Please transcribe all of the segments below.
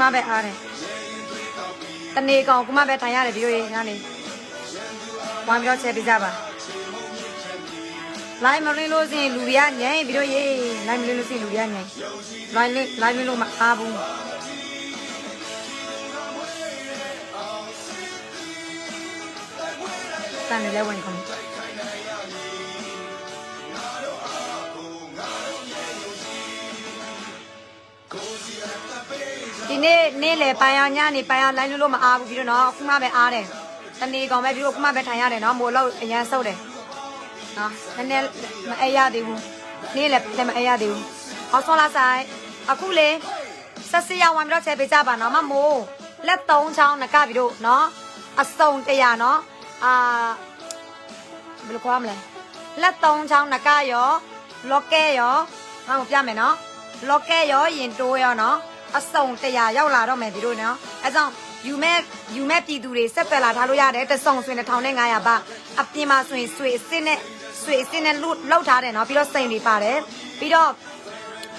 มาแบบอะไรตอนนี้ก็กูมาแบบทายาเลยพี่โอ้ยนั่นนี่วันพี่เราเช็คพิจารณาไล่มาเรื่องลูกสิลูกเรียนไงพี่โอ้ยไล่มาเรื่องลูกสิลูกเรียนไงไล่มาเรื่องมาอาบุตั้งแต่แล้ววันนี้ဒီနေ့လေပိုင်အောင်ညနေပိုင်အောင်လိုင်းလို့မအားဘူးပြီးတော့နော်ခုမှပဲအားတယ်တနေ့ကောင်ပဲပြီးတော့ခုမှပဲထိုင်ရတယ်နော်မို့လို့အရန်ဆုပ်တယ်နော်နည်းနည်းမအေးရသေးဘူးနေ့လေလည်းမအေးရသေးဘူးအော်ဆောလာဆိုင်အခုလေဆက်စရဝမ်ပြီးတော့ချက်ပေးကြပါနော်မမို့လက်3ချောင်းနကပြီးတော့နော်အစုံ100နော်ဘယ်လိုခေါ်မလဲလက်3ချောင်းနကရောလော့ကဲရောငါ့ကိုပြမယ်နော်လော့ကဲရောရင်တိုးရောနော်အစုံ100ရောက်လာတော့မယ်ဒီလိုနော်အဲကြောင့်ယူမဲ့ပြည်သူတွေဆက်သွယ်လာထားလို့ရတယ်တစုံဆိုရင်1500ပါအပြင်မှာဆိုရင်ဆွေအစ်နဲ့လောက်ထားတယ်နော်ပြီးတော့စိန်တွေပါတယ်ပြီးတော့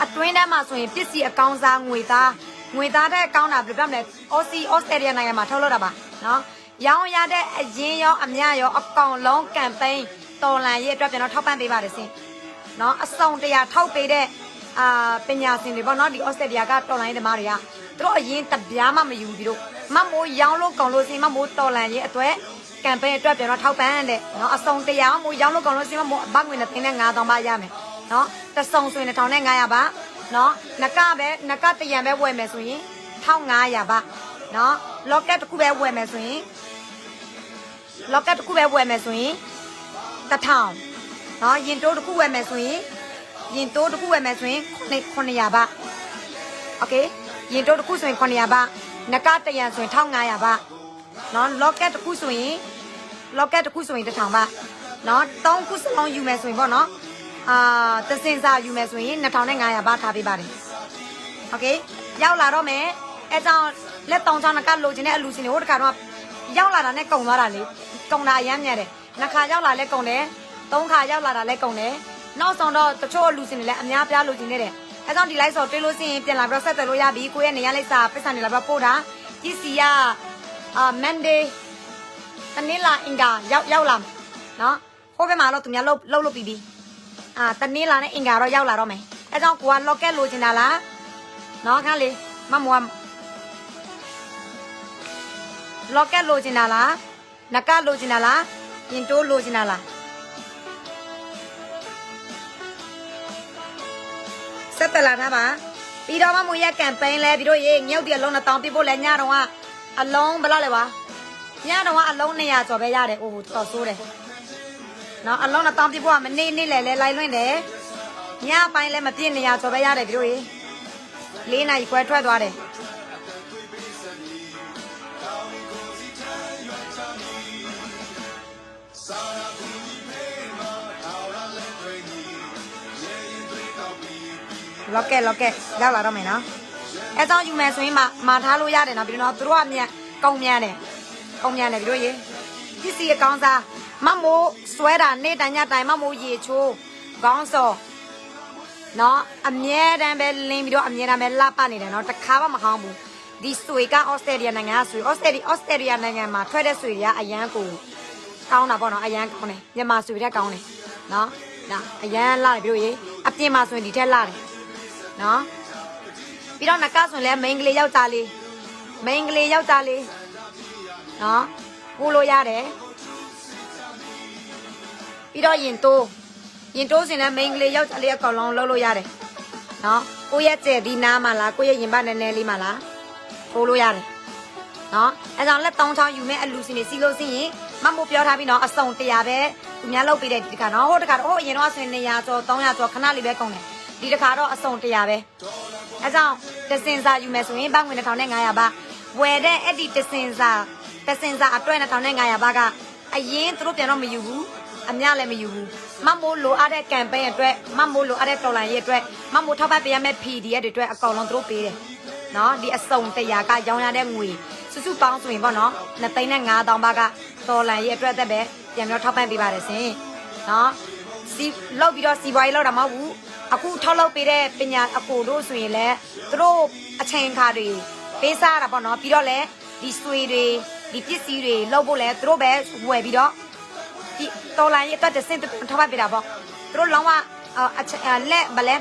အတွင်းထဲမှာဆိုရင်ပစ္စည်းအကောင်းစားငွေသားတဲ့အကောင်းတာဘယ်လိုပြောမလဲဩစတြေးလျနိုင်ငံမှာထုတ်လုပ်တာပါနော်ရောင်းရတဲ့အရင်ရောအမြရောအကောင်လုံးကမ်ပိန်းတော်လန်ရေးအတွက်ပြန်တော့ထောက်ပံ့ပေးပါတယ်ရှင်နော်အစုံ100ထောက်ပေးတဲ့ပညာရှင်တွေပေါ့နော်ဒီဩစတြေးလျကတော်လိုင်းသမားတွေကသူတို့အရင်တပြားမှမယူပြီးတော့မမိုးရောင်းလို့ကောင်းလို့စင်မမိုးတော်လန်ရဲ့အတွက်ကမ်ပိန်းအတွက်ပြန်တော့ထောက်ပံ့တဲ့နော်အစုံ100မိုးရောင်းလို့ကောင်းလို့စင်မမိုးအဘငွေနဲ့5000ပါရမယ်နော်တစုံဆိုရင်1500ပါနော်နကတရံပဲဝယ်မယ်ဆိုရင်1500ပါနော်လော့ကက်တစ်ခုပဲဝယ်မယ်ဆိုရင်1000နော်ရင်တိုးတစ်ခုဝယ်မယ်ဆိုရင်900ပါโอเคရင်တိုးတစ်ခုဆိုရင်900ပါနကတရံဆိုရင်1500ပါနော်လော့ကက်တစ်ခုဆိုရင်1000ပါနော်3ခုစလုံးယူမယ်ဆိုရင်ပေါ့နော်သစင်စာယူမယ်ဆိုရင်2500ပါထားပေးပါတယ်โอเคရောက်လာတော့မယ်အဲကြောင့်လက်တောင်ချောင်းနကလိုချင်တဲ့အလူရှင်တွေဟိုတခါတော့ရောက်လာတာနဲ့ကုန်သွားတာလေကုန်တာအရမ်းမြတ်တယ်နှစ်ခါရောက်လာလဲကုန်တယ်3ခါရောက်လာတာလဲကုန်တယ်နောက်ဆုံးတော့တချို့လူစင်တွေလည်းအများပြားလိုချင်နေတယ်အဲကြောင့်ဒီလိုက်ဆိုတွေးလို့ရှိရင်ပြန်လာပြီးတော့ဆက်သွယ်လို့ရပြီကိုယ့်ရဲ့နေရာလိုက်စာပတ်စံနေလာပြီးပို့တာပစ္စည်းကMonday တနေ့လာအင်္ဂါရောက်လာမယ်နော်ဟိုဘက်မှာတော့သူများလှုပ်ပြီးပြီတနေ့လာနဲ့အင်္ဂါတော့ရောက်လာတော့မယ်အဲကြောင့်ကိုက locket လိုချင်တာလားနော်ခါလေးမမွား locket လိုချင်တာလားနကလိုချင်တာလားရင်တိုးလိုချင်တာလားဆက်တက်လာထားပါပြီးတော့မမွေရကမ်ပိန်းလဲပြီးတော့ရေငုတ်တရလုံး1000ပြဖို့လဲညတော့ကအလုံးဘယ်လောက်လဲပါညတော့ကအလုံး200ကျော်ပဲရတယ်အိုးတော်ဆိုးတယ်နော်အလုံး1000ပြဖို့ကမနေ့လဲလိုက်လွင့်တယ်ညပိုင်းလဲမပြည့်200ကျော်ပဲရတယ်ပြီးတော့ရေ4နာရီခွဲထွက်သွားတယ်လော့ကက်ရောက်လာတော့မယ်နော်အဲကြောင့်ယူမယ်ဆိုရင်မာထားလို့ရတယ်နော်ပြီးတော့သူတို့ကကုံမြန်တယ်ပြီးတော့ရေပစ္စည်းအကောင်းစားမမိုးဆွဲတာနေ့တိုင်းညတိုင်းမမိုးရေချိုးခေါင်းစော်နော်အမြဲတမ်းပဲလင်းပြီးတော့အမြဲတမ်းပဲလှပနေတယ်နော်တခါမှမဟောင်းဘူးဒီဆွေကဩစတြေးလျနိုင်ငံကဆွေဩစတြေးလျနိုင်ငံမှာထွက်တဲ့ဆွေတွေကအရန်ကိုကောင်းတာပေါ့နော်အရန်ကောင်းတယ်မြန်မာဆွေတွေကောင်းတယ်နော်ဒါအရန်လှတယ်ပြီးတော့ရေအပြင်မှာဆိုရင်ဒီထက်လှတယ်နော်ပြီးတော့နကဆိုရင်လည်းမိန်းကလေးယောက်ျားလေးနော်ပို့လို့ရတယ်ပြီးတော့ရင်တိုးဆိုရင်လည်းမိန်းကလေးယောက်ျားလေးအကောင်လုံးလုပ်လို့ရတယ်နော်ကိုယ့်ရဲ့ကျဲဒီနားမှာလားကိုယ့်ရဲ့ရင်ဘတ်နည်းနည်းလေးမှာလားပို့လို့ရတယ်နော်အဲကြောင့်လက်3ချောင်းယူမဲ့အလူစင်နေစီလို့စင်ရင်မမို့ပြောထားပြီးနော်အစုံ100ပဲသူများလုပ်ပေးတဲ့ဒီတခါနော်ဟိုတခါတော့အရင်တော့ဆိုရင်200ကျော်300ကျော်ခဏလေးပဲကုန်တယ်ဒီတခါတော့အစုံ100ပဲအဲကြောင့်တစင်စာယူမယ်ဆိုရင်ဘတ်ငွေ2500ပါဝယ်တဲ့အဲ့ဒီတစင်စာအတွက်2500ပါကအရင်သူတို့ပြန်တော့မယူဘူးအများလည်းမယူဘူးမမိုးလိုအပ်တဲ့ကမ်ပိန်းအတွက်မမိုးလိုအပ်တဲ့တော်လိုင်းရေးအတွက်မမိုးထောက်ပံ့ပေးရမယ့် PDF တွေအတွက်အကောင်လုံးသူတို့ပေးတယ်နော်ဒီအစုံ100ကရောင်းရတဲ့ငွေ စုစုပေါင်းဆိုရင်ပေါ့နော်2,500,000ဘကတော်လန်ရဲ့အတွက်သက်ပဲပြန်ပြီးထောက်ပံ့ပေးပါတယ်ရှင်နော်စီလောက်ပြီးတော့စီပွားရေးလောက်တာမဟုတ်ဘူးအခုထောက်လောက်ပေးတဲ့ပညာအကိုတို့ဆိုရင်လည်းသူတို့အချိန်ခါတွေပေးစားတာပေါ့နော်ပြီးတော့လည်းဒီဆွေတွေဒီပစ္စည်းတွေလောက်ဖို့လည်းသူတို့ပဲဝယ်ပြီးတော့ဒီတော်လန်ရဲ့အတွက်စင်ထောက်ပံ့ပေးတာပေါ့သူတို့လုံးဝလက်မလဲ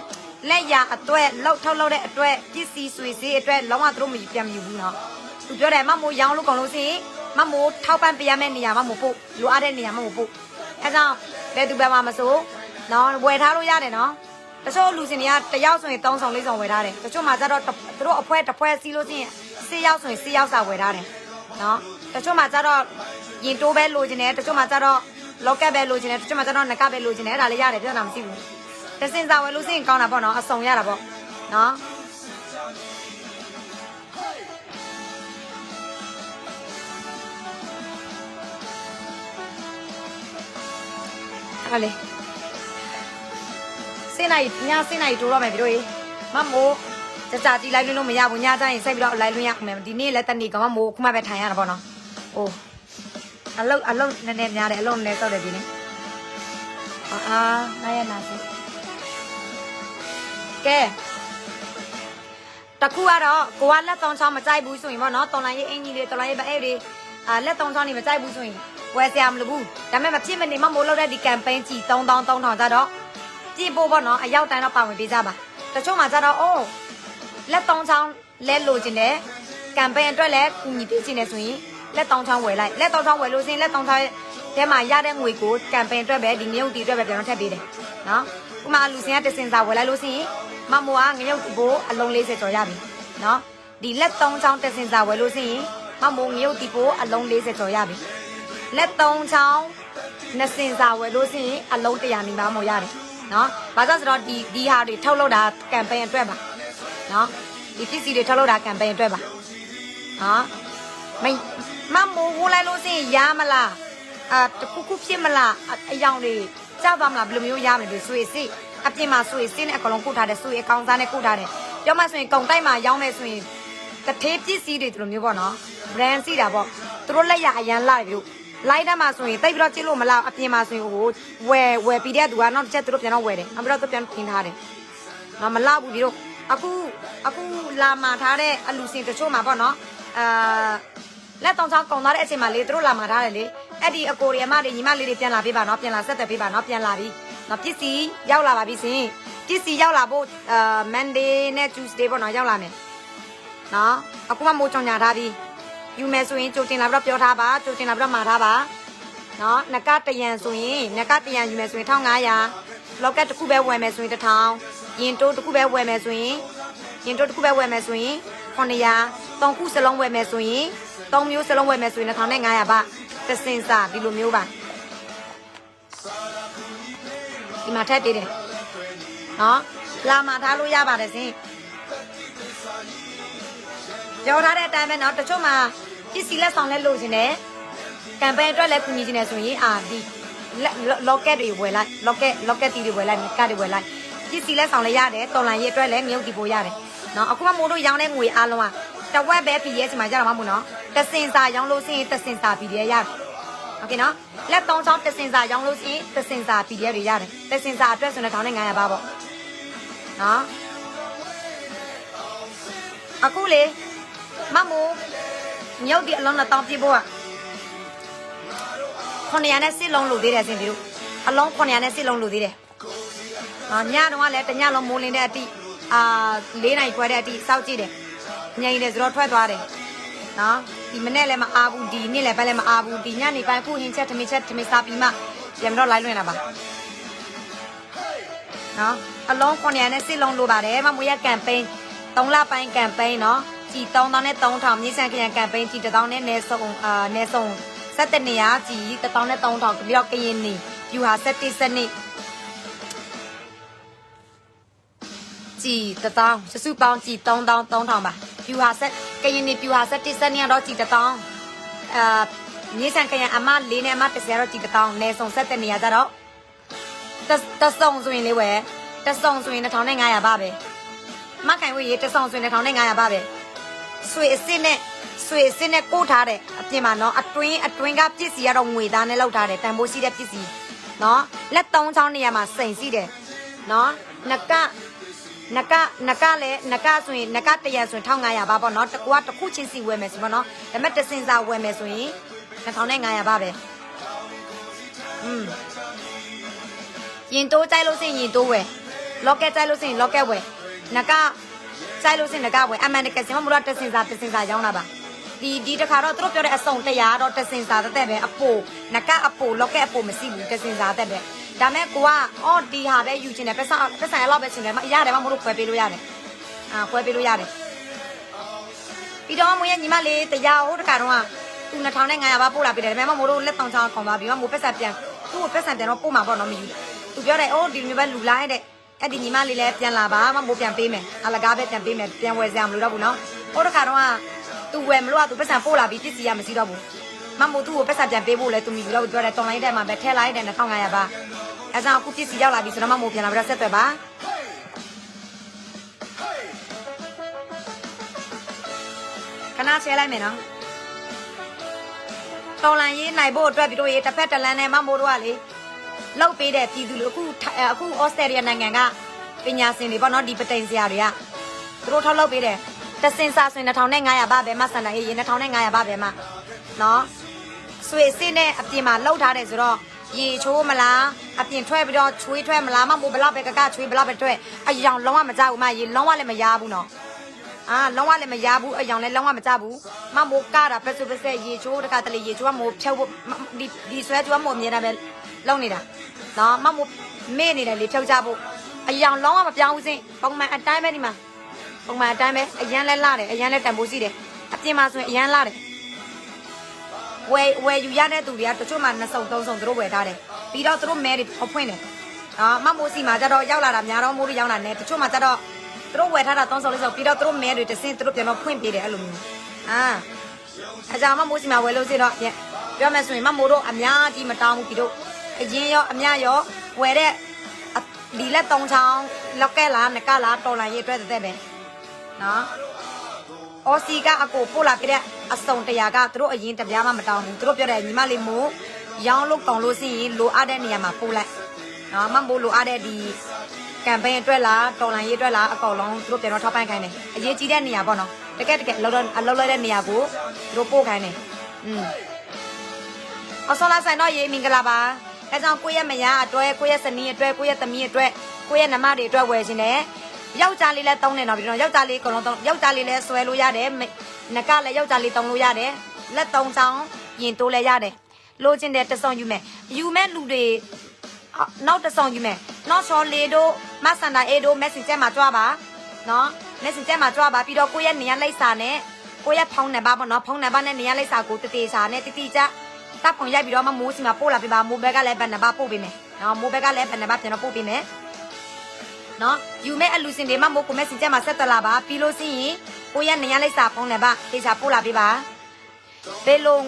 လက်ရအတွက်လောက်ထောက်လောက်တဲ့အတွက်ပစ္စည်းဆွေစေးအတွက်လုံးဝသူတို့မပြန်မယူဘူးနော်သူပြောတယ်မမိုးရောင်းလို့ကောင်းလို့ရှိရင်မမိုးထောက်ပံ့ပေးရမယ့်နေရာမှာမပို့လိုအပ်တဲ့နေရာမှာမပို့အဲကြောင့်ဘယ်သူပဲမဆိုနော်ဝယ်ထားလို့ရတယ်နော်တချို့လူစင်တွေကတယောက်ဆိုရင်3ဆောင်4ဆောင်ဝယ်ထားတယ်တချို့မှာကျတော့သူတို့အဖွဲတစ်ဖွဲစီးလို့ရှိရင်10ယောက်ဆိုရင်10ယောက်စာဝယ်ထားတယ်နော်တချို့မှာကျတော့ရင်တိုးပဲလိုချင်တယ်တချို့မှာကျတော့လော့ကက်ပဲလိုချင်တယ်တချို့မှာကျတော့နကပဲလိုချင်တယ်ဒါလေးရတယ်ပြဿနာမရှိဘူးတစင်စာဝယ်လို့ရှိရင်ကောင်းတာပေါ့နော်အစုံရတာပေါ့နော်ဟာလေစင်နိုင်ညစင်နိုင်တိုးတော့မယ်ပြီးတော့မမိုးကြကြကြီးလိုက်လို့မရဘူးညကျရင်စိတ်ပြီးတော့လိုက်လို့ရမယ်ဒီနေ့လည်းတနေ့ကမမိုးခုမှပဲထိုင်ရတာပေါ့နော်ဟိုအလုံးနည်းနည်းများတယ်အလုံးနည်းစောက်တယ်ဒီနေ့နားရနာစီကဲတကူကတော့ကိုကလက်တောင်းချောင်းမကြိုက်ဘူးဆိုရင်ပေါ့နော်တော်လိုင်းရေးအင်ကြီးတွေတော်လိုင်းရေးဗအဲ့တွေလက်တောင်းချောင်းတွေမကြိုက်ဘူးဆိုရင်ဝယ်စရာမလိုဘူးဒါပေမဲ့မဖြစ်မနေမမိုးလောက်တဲ့ဒီ campaign ကြီး3,000ကြတော့ကြည့်ဖို့ပေါ့နော်အရောက်တိုင်းတော့ပါဝင်ပေးကြပါတချို့မှာကြတော့အိုးလက်တောင်းချောင်းလဲလိုချင်တယ် campaign အတွက်လည်းကူညီပေးချင်တယ်ဆိုရင်လက်တောင်းချောင်းဝယ်လိုက်လက်တောင်းချောင်းဝယ်လို့ရှိရင်လက်တောင်းချောင်းထဲမှာရတဲ့ငွေကို campaign အတွက်ပဲဒီမြုပ်တီအတွက်ပဲပြန်တော့ထည့်ပေးတယ်နော်ဥမာလူစင်ကတစင်စာဝယ်လိုက်လို့ရှိရင်မမိုးကငရုတ်တီဖို့အလုံး40ကျော်ရပြီနော်ဒီလက်တောင်းချောင်းတစင်စာဝယ်လို့ရှိရင်မမိုးငရုတ်တီဖို့အလုံး40ကျော်ရပြီလက်တောင်းချောင်းနှစ်စင်စာဝယ်လို့ရှိရင်အလုံး100နီးပါးမို့ရတယ်နော်ဘာကြောင့်ဆိုတော့ဒီဟာတွေထုတ်လုပ်တာ campaign အတွက်ပါနော်ဒီပစ္စည်းတွေထုတ်လုပ်တာ campaign အတွက်ပါနော်မမိုးဝလိုက်လို့ရှိရင်ရမလားတခုခုဖြစ်မလားအယောင်တွေကြောက်သွားမလားဘယ်လိုမျိုးရမလဲဆွေစစ်အပြင်မှာဆွေစစ်နဲ့အကောင်လုံးကုတ်ထားတယ်ဆွေအကောင်စားနဲ့ကုတ်ထားတယ်ပြောမှဆိုရင်ကုံတိုက်မှာရောင်းမယ်ဆိုရင်တထေးပစ္စည်းတွေဒီလိုမျိုးပေါ့နော် brand စီတာပေါ့သူတို့လက်ရအရန်လိုက်ပြီလိုက်တဲ့မှာဆိုရင်တိတ်ပြီးတော့ကြည့်လို့မလားအပြင်မှာဆိုရင်ဟိုဝယ်ပြီးတဲ့သူကနောက်တစ်ချက်သူတို့ပြန်တော့ဝယ်တယ်နောက်ပြီးတော့သူပြန်ပြင်ထားတယ်မလောက်ဘူးဒီတို့အခုလာမှာထားတဲ့အလူစင်တချို့မှာပေါ့နော်လက်တောင်ချောင်းကုန်သွားတဲ့အချိန်မှာလေသူတို့လာမှာထားတယ်လေအဲ့ဒီအကိုရီအမတွေညီမလေးတွေပြန်လာပေးပါနော်ပြန်လာဆက်သက်ပေးပါနော်ပြန်လာပြီနော်ပစ္စည်းရောက်လာပါပြီရှင်ပစ္စည်းရောက်လာဖို့Monday နဲ့ Tuesday ပေါ့နော်ရောက်လာမယ်နော်အခုမှမိုးကြောင်ညာထားပြီယူမယ်ဆိုရင်ကြိုတင်လာပြီးတော့ပြောထားပါကြိုတင်လာပြီးတော့မှာထားပါနော်နကတရံဆိုရင်နကတရံယူမယ်ဆိုရင်1,500လောက်ကက်တစ်ခုပဲဝယ်မယ်ဆိုရင်1,000ရင်တိုးတစ်ခုပဲဝယ်မယ်ဆိုရင်900 3ခုစလုံးဝယ်မယ်ဆိုရင်3မျိုးစလုံးဝယ်မယ်ဆိုရင်2,500ပါတစင်စာဒီလိုမျိုးပါဒီမှာထည့်ပေးတယ်နော်လာမှာထားလို့ရပါတယ်ရှင်ပြောထားတဲ့အတိုင်းပဲเนาะတချို့မှာပစ္စည်းလက်ဆောင်လက်လို့ရှင်တယ်ကမ်ပိန်းအတွက်လည်းကူညီနေတယ်ဆိုရင်ဒီလော့ကက်တွေဝယ်လိုက်လော့ကက်တီတွေဝယ်လိုက်ကတ်တွေဝယ်လိုက်ပစ္စည်းလက်ဆောင်လည်းရတယ်တော်လန်ရေးအတွက်လည်းမြုပ်တီဖို့ရတယ်เนาะအခုမှမိုးတို့ရောင်းတဲ့ငွေအားလုံးကတဝက်ပဲ PS မှာကြတော့မှမဟုတ်เนาะတစင်စာရောင်းလို့ရှိရင်တစင်စာ PDF ရတယ်โอเคเนาะလက်3ချောင်းတစင်စာရောင်းလို့ရှိရင်တစင်စာ PDF တွေရတယ်တစင်စာအတွက်ဆိုရင်1,500ပါပေါ့เนาะအခုလေမမိုးမြုပ်ဒီအလုံးနဲ့တောင်းပြဖို့900နဲ့စစ်လုံးလို့သေးတယ်စင်ပြီတို့အလုံး900နဲ့စစ်လုံးလို့သေးတယ်ညတော့လည်းတညလုံးမိုးလင်းတဲ့အတိ4နိုင်ခွဲတဲ့အတိစောက်ကြည့်တယ်ညင်တယ်ဆိုတော့ထွက်သွားတယ်နော်ဒီမနေ့လည်းမအားဘူးဒီနေ့လည်းပဲလည်းမအားဘူးဒီညနေပိုင်းခုဟင်းချက်ထမင်းစားပြီးမှပြန်တော့လိုက်လွင်တာပါနော်အလုံး900နဲ့စစ်လုံးလို့ပါတယ်မမွေးရကမ်ပိန်း3လပိုင်းကမ်ပိန်းနော်ကြည်3,000နဲ့3,000မြေဆန်ခရံကမ်ပိန်းကြည်1,000နဲ့နယ်ဆုံ17နေရကြည်1,000နဲ့3,000ပြီးတော့ကရင်နေယူဟာ17စနစ်ကြည်1,000စုပေါင်းကြည်3,000ပါပြူဟာဆက်ကရင်နေပြူဟာ17စနစ်တော့ကြည်1,000မြေဆန်ခရံအမ4နဲ့အမ10တော့ကြည်1,000နယ်ဆုံ17နေရကြတော့တဆုံဆိုရင်လေးဝယ်တဆုံဆိုရင်2,500ပါပဲမခိုင်ဝေးရေတဆုံဆိုရင်2,500ပါပဲ ဆွေအစ်စ်နဲ့ကိုထားတဲ့အပြင်မှာနော်အတွင်းကပစ္စည်းကတော့ငွေသားနဲ့လောက်ထားတယ်တန်ဖိုးရှိတဲ့ပစ္စည်းနော်လက်သုံးချောင်းနေရာမှာစိန်ရှိတယ်နော်နကဆိုရင်နကတရံဆိုရင်1500ပါပေါ့နော်တကွာတစ်ခုချင်းစီဝယ်မယ်ဆိုပေါ့နော်ဒါပေမဲ့တစင်စာဝယ်မယ်ဆိုရင်2500ပါပဲရင်တိုးကြိုက်လို့စရင်ရင်တိုးဝယ်လော့ကက်ကြိုက်လို့စရင်လော့ကက်ဝယ်နကကြိုက်လို့စရင်နကဝယ်အမှန်တကယ်စင်မလို့တစင်စာရောင်းတာပါဒီတခါတော့သူတို့ပြောတဲ့အစုံတရားတော့တစင်စာတဲ့ပဲအပိုနကအပိုလော့ကက်အပိုမရှိဘူးတစင်စာတဲ့ပဲဒါမဲ့ကိုကအော်ဒီဟာပဲယူချင်တယ်ပတ်စံရလောက်ပဲချင်တယ်ရတယ်မမတို့ခွဲပေးလို့ရတယ်ခွဲပေးလို့ရတယ်ပြီးတော့မွေးညီမလေးတရားဟိုတခါတော့သူ2500ပါပို့လာပေးတယ်ဒါပေမဲ့မတို့လက်တောင်ချောင်းခေါ်ပါပြီးတော့မိုးပတ်စံပြန်သူ့ကိုပတ်စံပြန်တော့ပို့မှာပေါ့နော်မယူသူပြောတယ်အိုးဒီမျိုးပဲလူလိုက်တဲ့အဲ့ဒီညီမလေးလည်းပြန်လာပါမမိုးပြန်ပေးမယ်အလကားပဲပြန်ပေးမယ်ပြန်ဝယ်စရာမလိုတော့ဘူးနော်ဟိုတခါတော့သူဝယ်မလို့ကသူပတ်စံပို့လာပြီးပစ္စည်းရမရှိတော့ဘူးမမိုးသူ့ကိုပတ်စံပြန်ပေးဖို့လဲသူမယူတော့ပြောတယ်တော်လိုင်းတဲ့မှာပဲထဲလိုက်တယ်2500ပါအဲကြောင့်အခုပစ္စည်းရောက်လာပြီဆိုတော့မမိုးပြန်လာပြီးတော့ဆက်သွယ်ပါခဏဆဲလိုက်မယ်နော်တော်လန်ရေးနိုင်ဖို့အတွက်ပြီးတော့ရေးတစ်ဖက်တစ်လမ်းနဲ့မမိုးတို့ကလေလောက်ပေးတဲ့ပြည်သူလူအခုဩစတြေးလျနိုင်ငံကပညာရှင်တွေပေါ့နော်ဒီပတိန်ဆရာတွေကသူတို့ထောက်လောက်ပေးတယ်တစင်စာဆိုရင်2500ပါပဲမဆန်နိုင်ရေး2500ပါပဲမနော်ဆွေစစ်နဲ့အပြင်မှာလှုပ်ထားတယ်ဆိုတော့ရေချိုးမလားအပြင်ထွက်ပြီးတော့ချွေးထွက်မလားမမိုးဘလောက်ပဲကချွေးဘလောက်ပဲထွက်အယောင်လုံးဝမကြဘူးမရေလုံးဝလည်းမရဘူးနော်လုံးဝလည်းမရဘူးအယောင်လည်းလုံးဝမကြဘူးမမိုးကတာပက်စုပစက်ရေချိုးတခါတလေရေချိုးကမိုးဖြုတ်ဖို့ဒီဆွဲချိုးကမိုးအမြဲတမ်းပဲလုံးနေတာနော်မမိုးမေ့နေတယ်လေဖြုတ်ကြဖို့အယောင်လုံးဝမပြောင်းဘူးစင်ပုံမှန်အတိုင်းပဲဒီမှာပုံမှန်အတိုင်းပဲအရန်လဲလာတယ်အရန်လဲတန်ဖိုးရှိတယ်အပြင်မှာဆိုရင်အရန်လာတယ်ဝယ်ယူရတဲ့သူတွေကတချို့မှ2စုံ3စုံသူတို့ဝယ်ထားတယ်ပြီးတော့သူတို့မဲတွေဖွင့်တယ်မမိုးစီမှာကျတော့ရောက်လာတာများတော့မိုးတွေရောက်လာတယ်တချို့မှကျတော့သူတို့ဝယ်ထားတာ3စုံ4စုံပြီးတော့သူတို့မဲတွေတစင်းသူတို့ပြန်တော့ဖွင့်ပေးတယ်အဲ့လိုမျိုးအကြောင်းမမိုးစီမှာဝယ်လို့စီတော့ပြောမယ်ဆိုရင်မမိုးတို့အများကြီးမတောင်းဘူးပြီးတော့အရင်ရောအများရောဝယ်တဲ့ဒီလက်3ချောင်းလောက်ကဲလားနကလားတော်လန်ရေးအတွက်တဲ့ပဲနော်အော်စီကအကိုပို့လာပြတဲ့အစုံ100ကသူတို့အရင်တပြားမှမတောင်းဘူးသူတို့ပြောတယ်ညီမလေးမို့ရောင်းလို့ကောင်းလို့စီရင်လိုအပ်တဲ့နေရာမှာပို့လိုက်နော်မမို့လိုအပ်တဲ့ဒီကမ်ပိန်းအတွက်လားတော်လန်ရေးအတွက်လားအကောင်လုံးသူတို့ပြန်တော့ထောက်ပံ့ခိုင်းတယ်အရေးကြီးတဲ့နေရာပေါ့နော်တကယ်အလုပ်လိုက်တဲ့နေရာကိုသူတို့ပို့ခိုင်းတယ်အဆောလာဆိုင်တော့ရေးမင်္ဂလာပါအဲကြောင့်ကိုယ့်ရဲ့မယားအတွက်ကိုယ့်ရဲ့ဇနီးအတွက်ကိုယ့်ရဲ့သမီးအတွက်ကိုယ့်ရဲ့နှမတွေအတွက်ဝယ်ခြင်းနဲ့ယောက်ျားလေးလည်းတုံးနေတော့ပြီးတော့ယောက်ျားလေးအကုန်လုံးတုံးယောက်ျားလေးလည်းဆွဲလို့ရတယ်နကလည်းယောက်ျားလေးတုံးလို့ရတယ်လက်သုံးချောင်းရင်တိုးလည်းရတယ်လိုချင်တဲ့တဆုံယူမဲ့လူတွေနောက်တဆုံယူမဲ့နောက်ချော်လေးတို့မဆန်တာအေတို့ Messenger မှာကြွားပါနော် Messenger မှာကြွားပါပြီးတော့ကိုယ့်ရဲ့နေရာလိပ်စာနဲ့ကိုယ့်ရဲ့ဖုန်းနံပါတ်ပေါ့နော်ဖုန်းနံပါတ်နဲ့နေရာလိပ်စာကိုတတိစာနဲ့တတိကျတပ်ပုံရိုက်ပြီးတော့မိုးစီမှာပို့လာပေးပါမိုးဘက်ကလည်းဗန်နံပါတ်ပို့ပေးမယ်နော်မိုးဘက်ကလည်းဗန်နံပါတ်ပြန်တော့ပို့ပေးမယ်နော်ယူမဲ့အလူစင်တွေမှာမိုးကို Messenger မှာဆက်သွယ်လာပါပြီးလို့ရှိရင်ကိုရဲ့နေရာလိပ်စာဖုန်းနံပါတ်တေချာပို့လာပေးပါဘယ်လို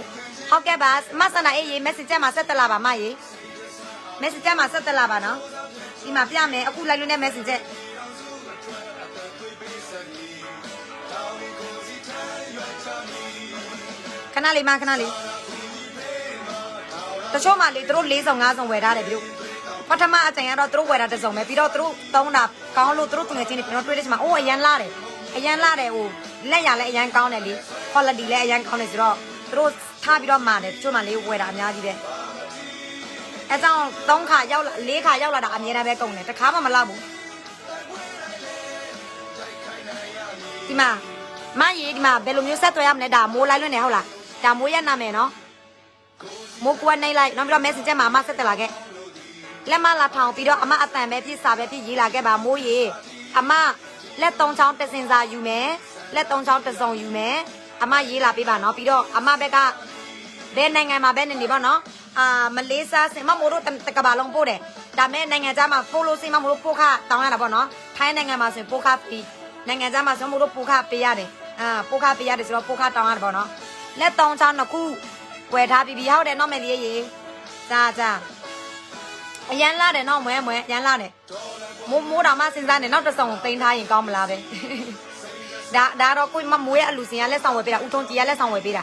ဟုတ်ကဲ့ပါမဆန္ဒအေးရေ Messenger မှာဆက်သွယ်လာပါမရေ Messenger မှာဆက်သွယ်လာပါနော်ဒီမှာပြမယ်အခုလိုက်လို့နဲ့ Messenger ခဏလေးမခဏလေးတချို့မှလေသူတို့4စုံ5စုံဝယ်ထားတယ်ပြီးတော့ပထမအချိန်ကတော့သူတို့ဝယ်တာတစ်စုံပဲပြီးတော့သူတို့သုံးတာကောင်းလို့သူတို့ငွေချင်းတွေကျွန်တော်တွေ့တဲ့ချိန်မှာအိုးအရန်လာတယ်ဟိုလက်ရလည်းအရန်ကောင်းတယ်လေ quality လည်းအရန်ကောင်းတယ်ဆိုတော့သူတို့ထားပြီးတော့မာတယ်တချို့မှလေဝယ်တာအများကြီးပဲအဲကြောင့်3ခါရောက်လာ4ခါရောက်လာတာအများတန်းပဲကုန်တယ်တစ်ခါမှမလောက်ဘူးဒီမှာမရေဒီမှာဘယ်လိုမျိုးဆက်သွယ်ရမလဲဒါမိုးလိုက်လွန်းနေဟုတ်လားဒါမိုးရနာမယ်နော်မိုးကွာနေလိုက်နောက်ပြီးတော့ Messenger မှာအမဆက်တက်လာခဲ့လက်မလာထောင်ပြီးတော့အမအတန်ပဲပြစ်စာပဲပြစ်ရေးလာခဲ့ပါမိုးရေအမလက်3ချောင်းတစင်စာယူမယ်လက်3ချောင်းတစုံယူမယ်အမရေးလာပေးပါနော်ပြီးတော့အမဘက်ကဘယ်နိုင်ငံမှာပဲနေပါနော်မလေးရှားစင်မမိုးတို့တကဘာလုံးပို့တယ်ဒါမဲ့နိုင်ငံခြားမှာပို့လို့စင်မမိုးတို့ပို့ခတောင်းရတာပေါ့နော်ထိုင်းနိုင်ငံမှာဆိုပို့ခပြီးနိုင်ငံခြားမှာဆိုမိုးတို့ပို့ခပေးရတယ်ပို့ခပေးရတယ်ဆိုတော့ပို့ခတောင်းရတယ်ပေါ့နော်လက်3ချောင်းတစ်ခုဝယ်ထားပြီးပြီဟုတ်တယ်နော်မယ်လေးရေကြာအရန်လာတယ်နော်မွဲရန်လာတယ်မိုးတော်မှစဉ်းစားနေနောက်တစ်စုံသိမ်းထားရင်ကောင်းမလားပဲ ဒါတော့ကိုမမိုးရဲ့အလူစင်ကလက်ဆောင်ဝယ်ပေးတာဦးထုံးကြီးကလက်ဆောင်ဝယ်ပေးတာ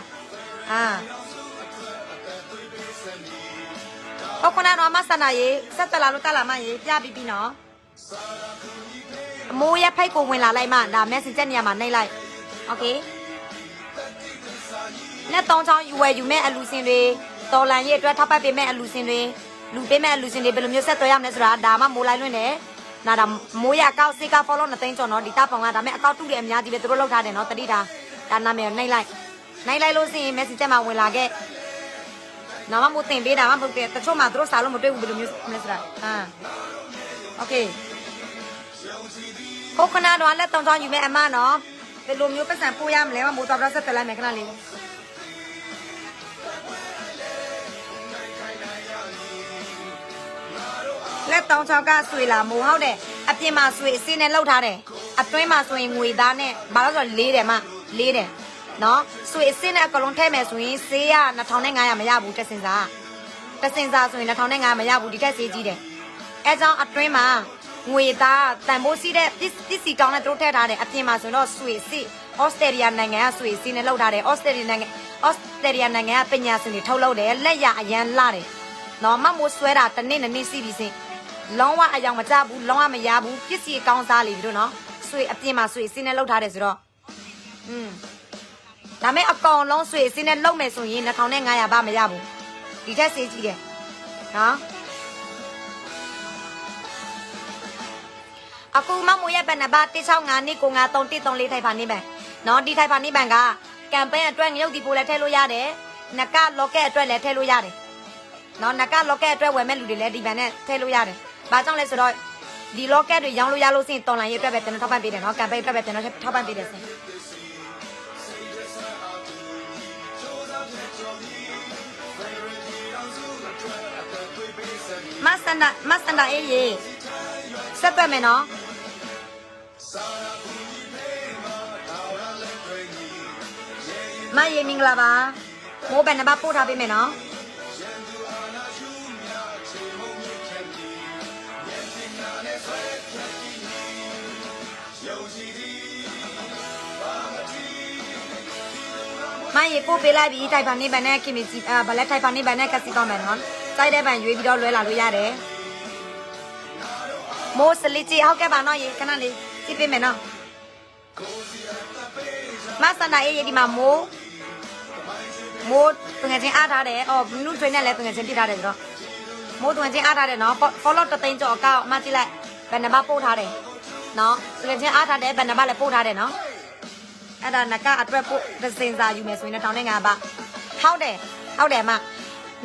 ဟုတ်ခုနကတော့မဆန္ဒရေးဆက်တက်လာလို့တက်လာမှရေးပြပြီးပြီနော်အမိုးရဲ့ဖိတ်ကိုဝင်လာလိုက်မှဒါ messenger နေရာမှာနှိပ်လိုက်โอเคလက်3ချောင်းယူဝယ်ယူမဲ့အလူစင်တွေတော်လန်ရဲ့အတွက်ထောက်ပတ်ပေးမဲ့အလူစင်တွေလူပေးမဲ့အလူစင်တွေဘယ်လိုမျိုးဆက်သွယ်ရမလဲဆိုတာဒါမှမိုးလိုက်လွင့်တယ်နာဒါမိုးရအကောက်စေက follow 2သိန်းကျော်နော်ဒီတာပောင်ကဒါမဲ့အကောက်တူတယ်အများကြီးပဲသူတို့လောက်ထားတယ်နော်တတိတာဒါနာမည်နှိပ်လိုက်လို့စရင် messenger မှာဝင်လာခဲ့နာမမိုးတင်ပေးတာမှမဟုတ်တယ်တချို့မှသူတို့စားလို့မတွေ့ဘူးဘယ်လိုမျိုးလဲဆိုတာโอเคခုခဏတော့လက်3ချောင်းယူမဲ့အမနော်ဘယ်လိုမျိုးပတ်စံပို့ရမလဲမမိုးတော့ဆက်တက်လိုက်မယ်ခဏလေးလက်3ချောင်းကဆွေလာမိုးဟုတ်တယ်အပြင်မှာဆွေအစင်းနဲ့လှုပ်ထားတယ်အတွင်းမှာဆိုရင်ငွေသားနဲ့ဘာလို့ဆိုလေးတယ်နော်ဆွေအစင်းနဲ့အကလုံးထဲမယ်ဆိုရင်ဆေးရ2500မရဘူးတက်စင်စာဆိုရင်2500မရဘူးဒီတက်ဆေးကြီးတယ်အဲကြောင့်အတွင်းမှာငွေသားတန်ဖိုးစီးတဲ့ပစ္စည်းကောင်းနဲ့တို့ထည့်ထားတယ်အပြင်မှာဆိုတော့ဆွေစစ်ဩစတြေးလျနိုင်ငံကဆွေစီးနဲ့လှုပ်ထားတယ်ဩစတြေးလျနိုင်ငံကပညာရှင်တွေထုတ်လုပ်တယ်လက်ရအရန်လာတယ်နော်မမိုးဆွဲတာတစ်နေ့စီးပြီးစင်လုံးဝအယောင်မကျဘူးလုံးဝမရဘူးပစ္စည်းအကောင်းစားလေပြီတို့နော်ဆွေအပြင်မှာဆွေစီးနဲ့လှုပ်ထားတယ်ဆိုတော့ဒါမဲ့အကောင်လုံးဆွေစီးနဲ့လှုပ်မယ်ဆိုရင်2500ဘာမရဘူးဒီထက်စေးကြီးတယ်နော်အခုမမိုးရဲ့ဘယ်နှပါ165နှစ်ကို93134ထိုက်ပါနေပန်နော်ဒီထိုက်ပါနေပန်ကကမ်ပိန်းအတွက်ငရုတ်ဒီပိုလည်းထည့်လို့ရတယ်နကလော့ကက်အတွက်လည်းထည့်လို့ရတယ်နော်နကလော့ကက်အတွက်ဝယ်မဲ့လူတွေလည်းဒီဘန်နဲ့ထည့်လို့ရတယ်ဘာကြောင့်လဲဆိုတော့ဒီလော့ကက်တွေရောင်းလို့ရလို့စရင်တော်လိုင်းရဲ့အတွက်ပဲကျွန်တော်ထောက်ပံ့ပေးတယ်နော်ကမ်ပိန်းအတွက်ပဲကျွန်တော်ထောက်ပံ့ပေးတယ်စင်မဆန္ဒအေးရေဆက်ပတ်မယ်နော်မရေမင်္ဂလာပါမိုးဘယ်နှပါပို့ထားပေးမယ်နော်မရေပို့ပေးလိုက်ပြီတိုင်ပါနေပါနဲ့ခင်မကြီးဗလက်တိုင်ပါနေပါနဲ့ကစီကောင်းမယ်နော်စိုက်တဲ့ပန်ရွေးပြီးတော့လွဲလာလို့ရတယ်မိုးစလီချီဟုတ်ကဲ့ပါနော်ရေခဏလေးကြည့်ပေးမယ်နော်မဆန္ဒအေးဒီမှာမိုးတငယ်ချင်းအားထားတယ်ဘနုထွေးနဲ့လည်းတငယ်ချင်းပြထားတယ်ဆိုတော့မိုးတငယ်ချင်းအားထားတယ်နော် follow 3သိန်းကျော်အကောက်မှကြည့်လိုက်ဘယ်နှပါပို့ထားတယ်နော်တငယ်ချင်းအားထားတယ်ဘယ်နှပါလည်းပို့ထားတယ်နော်အဲ့ဒါနကအတွက်ပို့ဒစင်စာယူမယ်ဆိုရင်1500ပါဟုတ်တယ်မ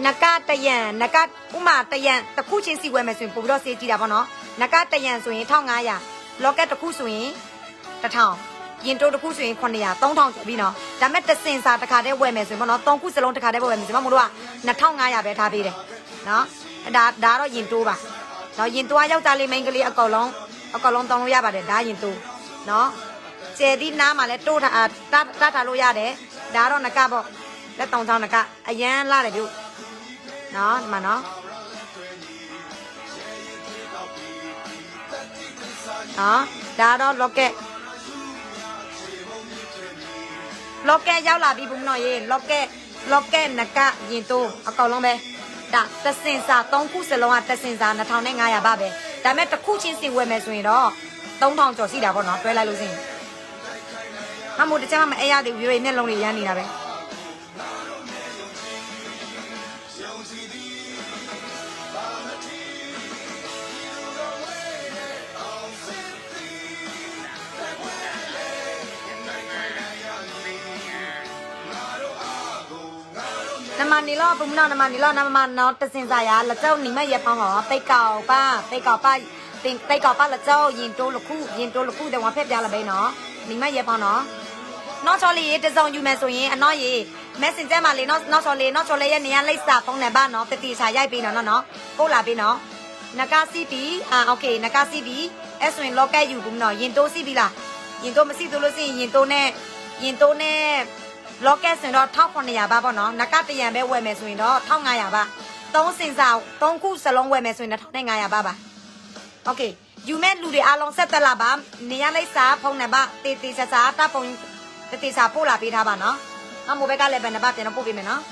နကတယံနကဥမာတယံတစ်ခုချင်းစီဝယ်မယ်ဆိုရင်ပို့ပြီးတော့စေးကြည့်တာပေါ့နော်နကတယံဆိုရင်1500လော့ကက်တစ်ခုဆိုရင်1000ရင်တိုးတစ်ခုဆိုရင်900 3000ကျော်ပြီနော်ဒါမဲ့တစင်စာတစ်ခါတည်းဝယ်မယ်ဆိုရင်ပေါ့နော်3ခုစလုံးတစ်ခါတည်းဝယ်မယ်ဆိုရင်မတို့က2500ပဲထားပေးတယ်နော်ဒါတော့ရင်တိုးပါနော်ရင်တိုးကယောက်ျားလေးမိန်းကလေးအကောင်လုံးတောင်းလို့ရပါတယ်ဒါရင်တိုးနော်ကျဲဒီနားမှာလဲတိုးထားလို့ရတယ်ဒါတော့နကပေါ့လက်တောင်ချောင်းနကအရန်လာတယ်ပြုနော်ဒီမှာနော်ဒါတော့လော့ကက်ရောက်လာပြီဘုံနော်ရေလော့ကက်နကရင်တိုးအကောင်လုံးပဲဒါတစင်စာ3ခုစလုံးကတစင်စာ2500ပါပဲဒါမဲ့တစ်ခုချင်းစီဝယ်မယ်ဆိုရင်တော့3000ကျော်ရှိတာပေါ့နော်တွဲလိုက်လို့စင်မမို့တခြားမအဲ့ရသေးဘူးရေမျက်လုံးတွေရမ်းနေတာပဲနမနီလောဘုံနော်နမနီလောနမနော်တစင်စာရလက်ကျောင်းနေမရပောင်းဟောတိတ်ကောက်ပါလက်ကျောင်းရင်တိုးလခုတဲ့ဝါဖက်ပြလာပဲနော်နေမရပောင်းနော်နောက်ချော်လေးတစုံယူမယ်ဆိုရင်အနော်ရေ messenger မှာလေနောက်ချော်လေးရဲ့နေရာလိပ်စာဖုန်းနံပါတ်နော်တတိစာရိုက်ပေးနော်ပို့လာပေးနော်နကစီပီโอเคနကစီပီအဲ့ဆိုရင်လော့ကက်ယူဘူးနော်ရင်တိုးစီပီလားရင်တိုးမရှိသလိုစီရင်တိုးနဲ့လော့ကက်ဆိုရင်တော့1900ပါပေါ့နော်နကတရံပဲဝယ်မယ်ဆိုရင်တော့1500ပါ3စင်စာ3ခုစလုံးဝယ်မယ်ဆိုရင်2500ပါโอเค ယူမဲ့လူတွေအားလုံးဆက်သက်လာပါနေရလိုက်စားဖုန်းနံပါတ်တေးတေးချာချာတာပုံတေးချာပို့လာပေးထားပါနော်မမိုးဘက်ကလည်းဘယ်နံပါတ်ပြန်တော့ပို့ပေးမယ်နော်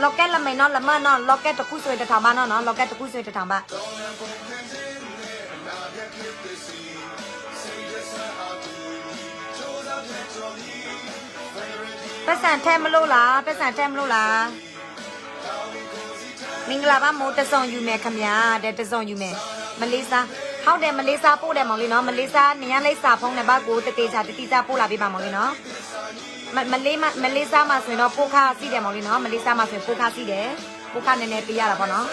လောက်ကက်ละไม่เนาะละมะเนาะล็อกเก็ตตะคุสวยตะถามบ้านเนาะล็อกเก็ตตะคุสวยตะถามบ้านပတ်စံထဲမလို့လားပတ်စံထဲမလို့လားမင်္ဂလာပါမိုးတစုံယူမယ်ခမညာတဲ့တစုံယူမယ်မလေးစားဟုတ်တယ်မလေးစားပို့တယ်မောင်လေးနော်မလေးစားနေရလိုက်စာဖုန်းနံပါတ်ကိုတတိချာပို့လာပေးပါမောင်လေးနော်မလေးစားမှာဆိုရင်တော့ပို့ခါစီးတယ်မောင်လေးနော်မလေးစားမှာဆိုရင်ပို့ခါစီးတယ်ပို့ခါနည်းနည်းပေးရတာပေါ့နော်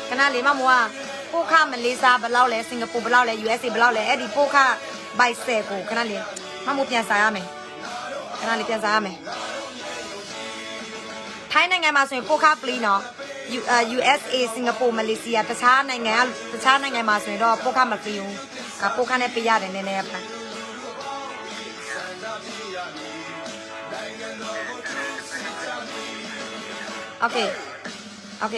ခဏလေးမမိုးကပို့ခါမလေးစားဘယ်လောက်လဲစင်ကာပူဘယ်လောက်လဲ USA ဘယ်လောက်လဲအဲ့ဒီပို့ခါဘိုက်ဆယ်ကိုခဏလေးမမိုးပြန်စားရမယ်ခဏလေးပြန်စားရမယ်ထိုင်းနိုင်ငံမှာဆိုရင်ပို့ခါပလီနော်USA စင်ကာပူမလေးရှားတခြားနိုင်ငံမှာဆိုရင်တော့ပို့ခါမပလီဘူးပို့ခါနဲ့ပေးရတယ်နည်းနည်းပါโอเคโอเค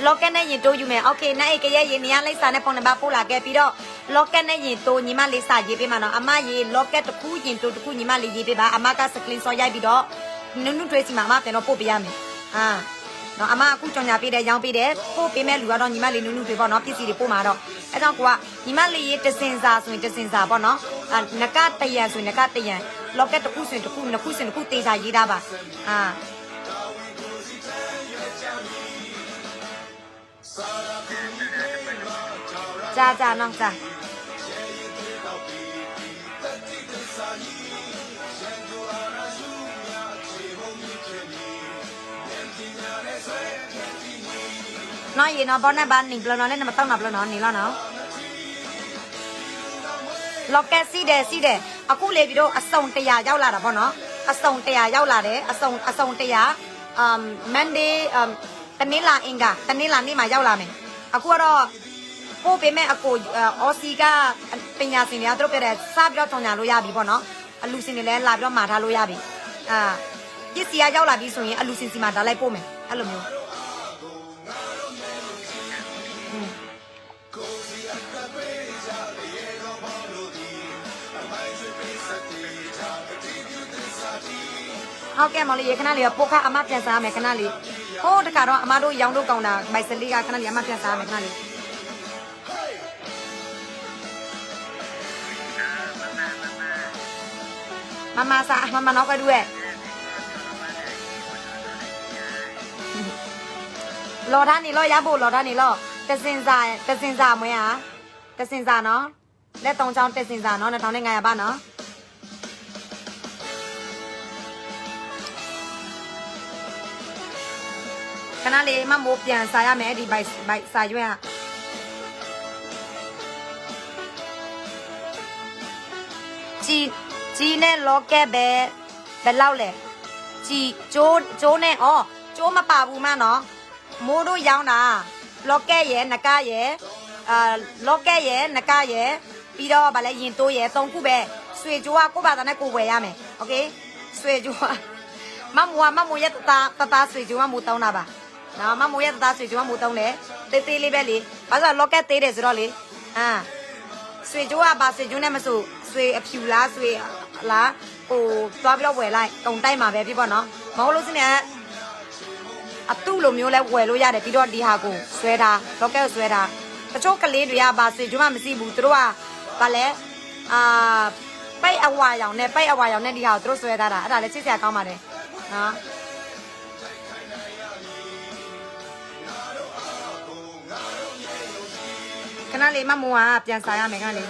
လောက်ကက်နဲ့ရင်တိုးယူမယ်โอเคနိုင်ကရဲ့ရင်နေရလိုက်စာနဲ့ဖုန်းနံပါတ်ပို့လာခဲ့ပြီးတော့လောက်ကက်နဲ့ရင်တိုးညီမလေးစာရေးပေးမှာနော်အမရေးလောက်ကက်တစ်ခုရင်တိုးတစ်ခုညီမလေးရေးပေးပါအမကစကလင်းစော်ရိုက်ပြီးတော့နုထွေးစီမှာအမပြန်တော့ပို့ပေးရမယ်နော်အမအခုကြောင်ညာပေးတယ်ရောင်းပေးတယ်ပို့ပေးမဲ့လူကတော့ညီမလေးနုထွေးပေါ့နော်ပစ္စည်းတွေပို့မှာတော့အဲကြောင့်ကိုကညီမလေးရေးတစင်စာဆိုရင်တစင်စာပေါ့နော်နကတရံဆိုရင်နကတရံလောက်ကက်တစ်ခုဆိုရင်တစ်ခုနှစ်ခုဆိုရင်တစ်ခုတေးစာရေးထားပါจ้าน้องจ้าน้อยเนาะบอลน่ะบ้านหนิงแล้วเนาะเล่นมาต้องนับแล้วเนาะนี่แล้วเนาะล็อกแกซี่เดအခုလေပြီးတော့အစုံ100ရောက်လာတာပေါ့နော်အစုံ100ရောက်လာတယ်အစုံ100Monday တနင်္လာအင်္ဂါတနင်္လာနေ့မှာရောက်လာမယ်အခုကတော့ပို့ပေးမဲ့အကိုအော်စီကပညာရှင်တွေကသူတို့ပြတဲ့စပြီးတော့ကြောင်ညာလို့ရပြီပေါ့နော်အလူစင်တွေလည်းလာပြီးတော့မှာထားလို့ရပြီပစ္စည်းကရောက်လာပြီဆိုရင်အလူစင်စီမှာဒါလိုက်ပို့မယ်အဲ့လိုမျိုးဟုတ်ကဲ့မောင်လေးရေခဏလေးပို့ခါအမပြန်စားမယ်ခဏလေးဟိုးတခါတော့အမတို့ရောင်းတို့ကောင်းတာမိုက်စလေးကခဏလေးအမပြန်စားမယ်ခဏလေးမမနောက်ပဲတွေ့လော်ထားနေလောရဖို့လော်ထားနေလောတစင်စာမွေးဟာတစင်စာနော်လက်3ချောင်းတစင်စာနော်2500ပါနော်ခဏလေးမမိုးပြန်စာရမယ်ဒီဘိုက်စာရွက်ကြီးနဲ့လောကက်ပဲဘယ်လောက်လဲကြီးကျိုးနဲ့ကျိုးမပါဘူးမနော်မိုးတို့ရောင်းတာလောကက်ရဲ့နကရဲ့လောကက်ရဲ့နကရဲ့ပြီးတော့ဗာလဲရင်တိုးရဲ့3ခုပဲဆွေကျိုးကကိုယ့်ဘာသာနဲ့ကိုယ်ဝယ်ရမယ်โอเคဆွေကျိုးကမမိုးရဲ့တဆွေကျိုးကမိုးတောင်းတာပါနော်မမိုးရဲ့တဆွေကျိုးကမိုးတောင်းတယ်တေးလေးပဲလေဘာလို့လောကက်သေးတယ်ဆိုတော့လေဆွေကျိုးကဘာဆွေကျိုးနဲ့မဆိုဆွေအဖြူလားဆွေလားဟိုသွားပြီးတော့ဝယ်လိုက်ကုံတိုက်မှာပဲဖြစ်ပေါ့နော်မဟုတ်လို့စနေအတုလိုမျိုးလဲဝယ်လို့ရတယ်ပြီးတော့ဒီဟာကိုဆွဲထားလောကက်ကိုဆွဲထားတချို့ကလေးတွေကဘာဆွေကျိုးမှမရှိဘူးသူတို့ကဘာလဲပိတ်အဝါရောင်နဲ့ဒီဟာကိုသူတို့ဆွဲထားတာအဲ့ဒါလည်းချစ်စရာကောင်းပါတယ်နော်ခဏလေးမမိုးကပြန်စားရမယ်ခဏလေး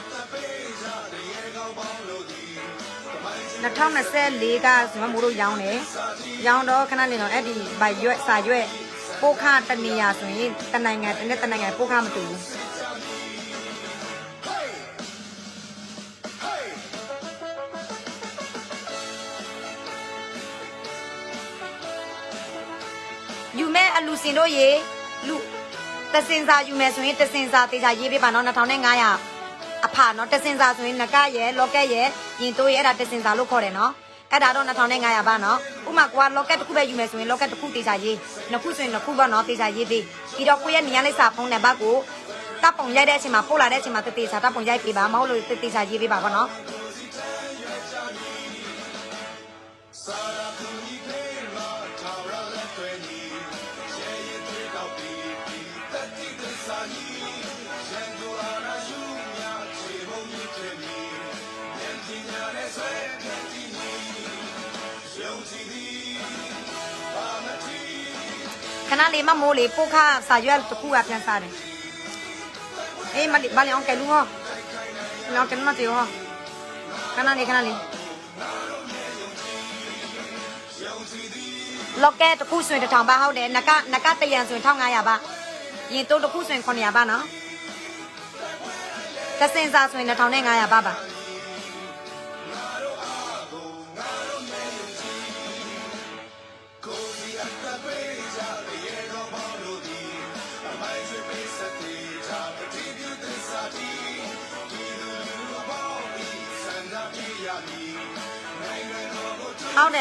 2024ကမမိုးတို့ရောင်းတယ်ရောင်းတော့ခဏလေးတော့အဲ့ဒီဗိုက်ရွက်စာရွက်ပို့ခတနေရဆိုရင်တနိုင်ငံပို့ခမတူဘူး ယူမဲ့အလူစင်တို့ရေလူတစင်စာယူမယ်ဆိုရင်တစင်စာတေချာရေးပေးပါနော်2500အဖနော်တစင်စာဆိုရင်ငကရဲ့လော့ကက်ရဲ့ရင်တိုးရဲ့အဲ့ဒါတစင်စာလို့ခေါ်တယ်နော်အဲ့ဒါတော့2500ပါနော်ဥမာကွာလော့ကက်တစ်ခုပဲယူမယ်ဆိုရင်လော့ကက်တစ်ခုတေချာရေးနှစ်ခုဆိုရင်နှစ်ခုပေါ့နော်တေချာရေးပေးပြီးတော့ကိုယ့်ရဲ့နေရာလိပ်စာဖုန်းနံပါတ်ကိုတပ်ပုံရိုက်တဲ့အချိန်မှာပို့လာတဲ့အချိန်မှာတေချာတပ်ပုံရိုက်ပေးပါမဟုတ်လို့တေချာရေးပေးပါပေါ့နော်ခဏလေးမမိုးလေးပို့ခါစာရွက်တစ်ခုကပြန်စားတယ်အေးမလေးဘာလဲအောင်ကဲလူဟောလောက်ကဲမတေဟောခဏလေးလောက်ကဲတစ်ခုဆိုရင်1000ပါဟုတ်တယ်နကတရံဆိုရင်1500ပါရင်တိုးတစ်ခုဆိုရင်900ပါနော်ကစင်စာဆိုရင်2500ပါ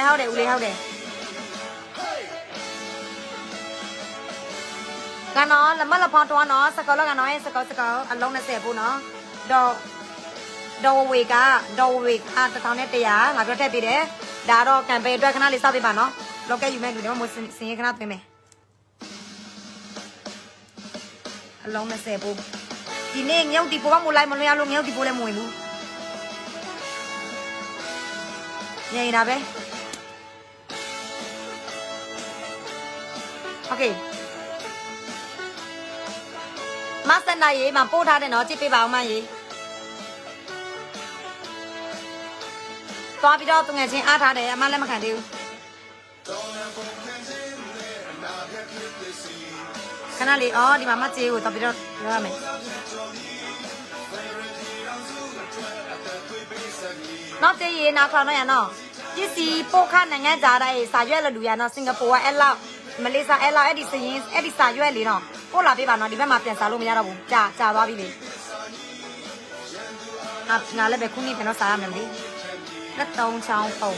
ဟုတ်တယ်ဦးလေးဟုတ်တယ်ကနော်လမလဖောင်းတော့နော်စကောလကနော်စကောအလုံး20ပို့နော်ဒေါ်ဝေက1100ငါပြောထည့်ပေးတယ်ဒါတော့ကမ်ပိန်းအတွက်ခဏလေးစောင့်ပေးပါနော်လောက်ကယူမဲ့လူတွေမစင်ရခဏသွင်းမယ်အလုံး20ပို့ဒီနေ့ငုတ်တီပို့ကမလိုက်မလို့ရလို့ငုတ်တီပို့လည်းမဝင်ဘူးနေတာပဲโอเคမဆန်နိုင်ရေမပို့ထားတယ်နော်ကြည့်ပေးပါအောင်မရေသွားပြီးတော့သူငယ်ချင်းအားထားတယ်အမလည်းမခံသေးဘူးခဏလေးအော်ဒီမှာမကြေးကိုသွားပြီးတော့ပြောရမယ်နောက်ကြေးရေနာခေါ်တော့ရနော်ပစ္စည်းပို့ခနိုင်ငံကြတဲ့စာရွက်လူရနော်စင်ကာပူကအဲ့လောက်မလေးရှားအဲ့လောက်အဲ့ဒီစရင်အဲ့ဒီစာရွက်လေးနော်ပို့လာပေးပါနော်ဒီဘက်မှာပြန်စားလို့မရတော့ဘူးကြာသွားပြီလေငါလည်းပဲခုနေ့ပြန်တော့စားရမယ်လေလက်သုံးချောင်းပုံ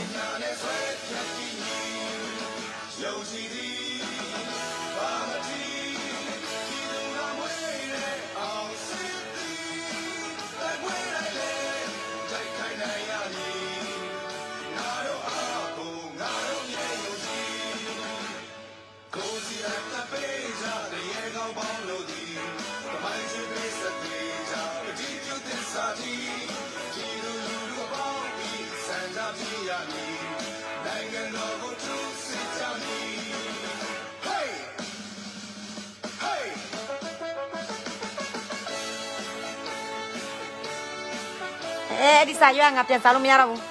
အဲ့ဒီစာရွက်ငါပြန်စားလို့မရတော့ဘူး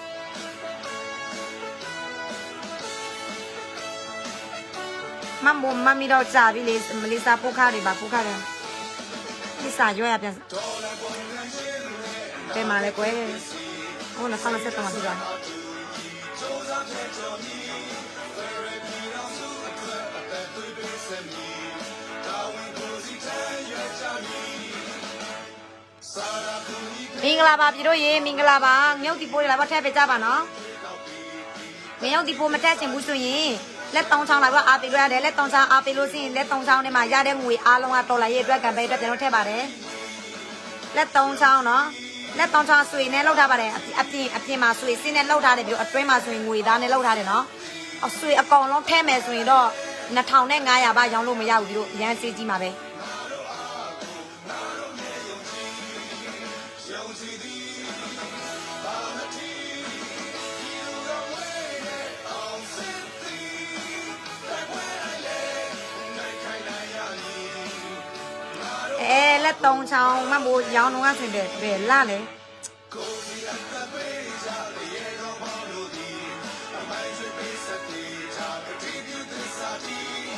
မမီတော့ကြာပြီလေမလေးစားပို့ခါတွေပါပို့ခါတယ်ဒီစာရွက်ပြန်ပြန်มาเลยကွယ်ဟိုနောက်ဆက်တော့မှာပြပါမင်္ဂလာပါပြည်တို့ရေမင်္ဂလာပါငုတ်တီပိုးလာပါထည့်ပေးကြပါနော်ငုတ်တီပိုးမထည့်ချင်ဘူးဆိုရင်လက်တောင်းချောင်းလာတော့အားပေးလို့ရတယ်လက်တောင်းချောင်းအားပေးလို့ရှိရင်လက်တောင်းချောင်းထဲမှာရတဲ့ငွေအားလုံးကတော်လာရေးအတွက်ကံပေးအတွက်ကျွန်တော်ထည့်ပါတယ်လက်တောင်းချောင်းနော်လက်တောင်းချောင်းဆွေနဲ့လောက်ထားပါတယ်အပြင်မှာဆွေစင်းနဲ့လောက်ထားတယ်ပြီးတော့အတွင်းမှာဆွေငွေသားနဲ့လောက်ထားတယ်နော်အဆွေအကောင်လုံးထည့်မယ်ဆိုရင်တော့2500ပါရောင်းလို့မရဘူးဒီလိုရန်စေးကြီးမှာပဲလက်သုံးချောင်းမမိုးရောင်းတော့ဆိုတယ်ဘယ်လာလဲ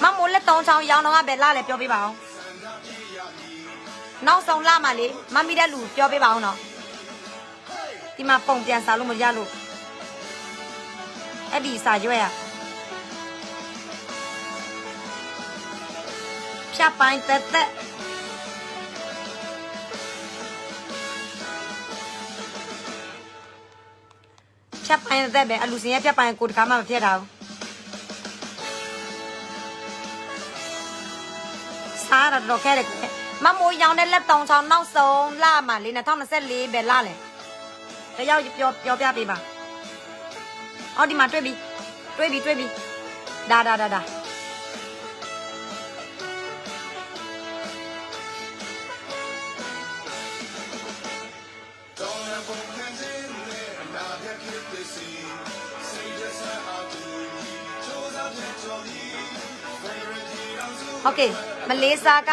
မမိုးလက်သုံးချောင်းရောင်းတော့ဘယ်လာလဲပြောပြပါအောင်နောက်ဆုံးလာမှလေမမီတဲ့လူပြောပြပါအောင်နော်ဒီမှာပုံပြန်စားလို့မရလို့အဲ့ဒီစာရွက်ရ ချက်ပိုင်းသက်သက်ချက်ပိုင်းသက်ပဲအလူစင်ရဲ့ချက်ပိုင်းကိုတခါမှမဖြစ်တာဘူးစားတော့ခဲတယ်မမိုးရောင်တဲ့လက်တောင်ချောင်းနောက်ဆုံးလာမှလေ2024ပဲလာလေတယောက်ပြောပြပေးပါအော်ဒီမှာတွေ့ပြီဒါโอเคမလေးစား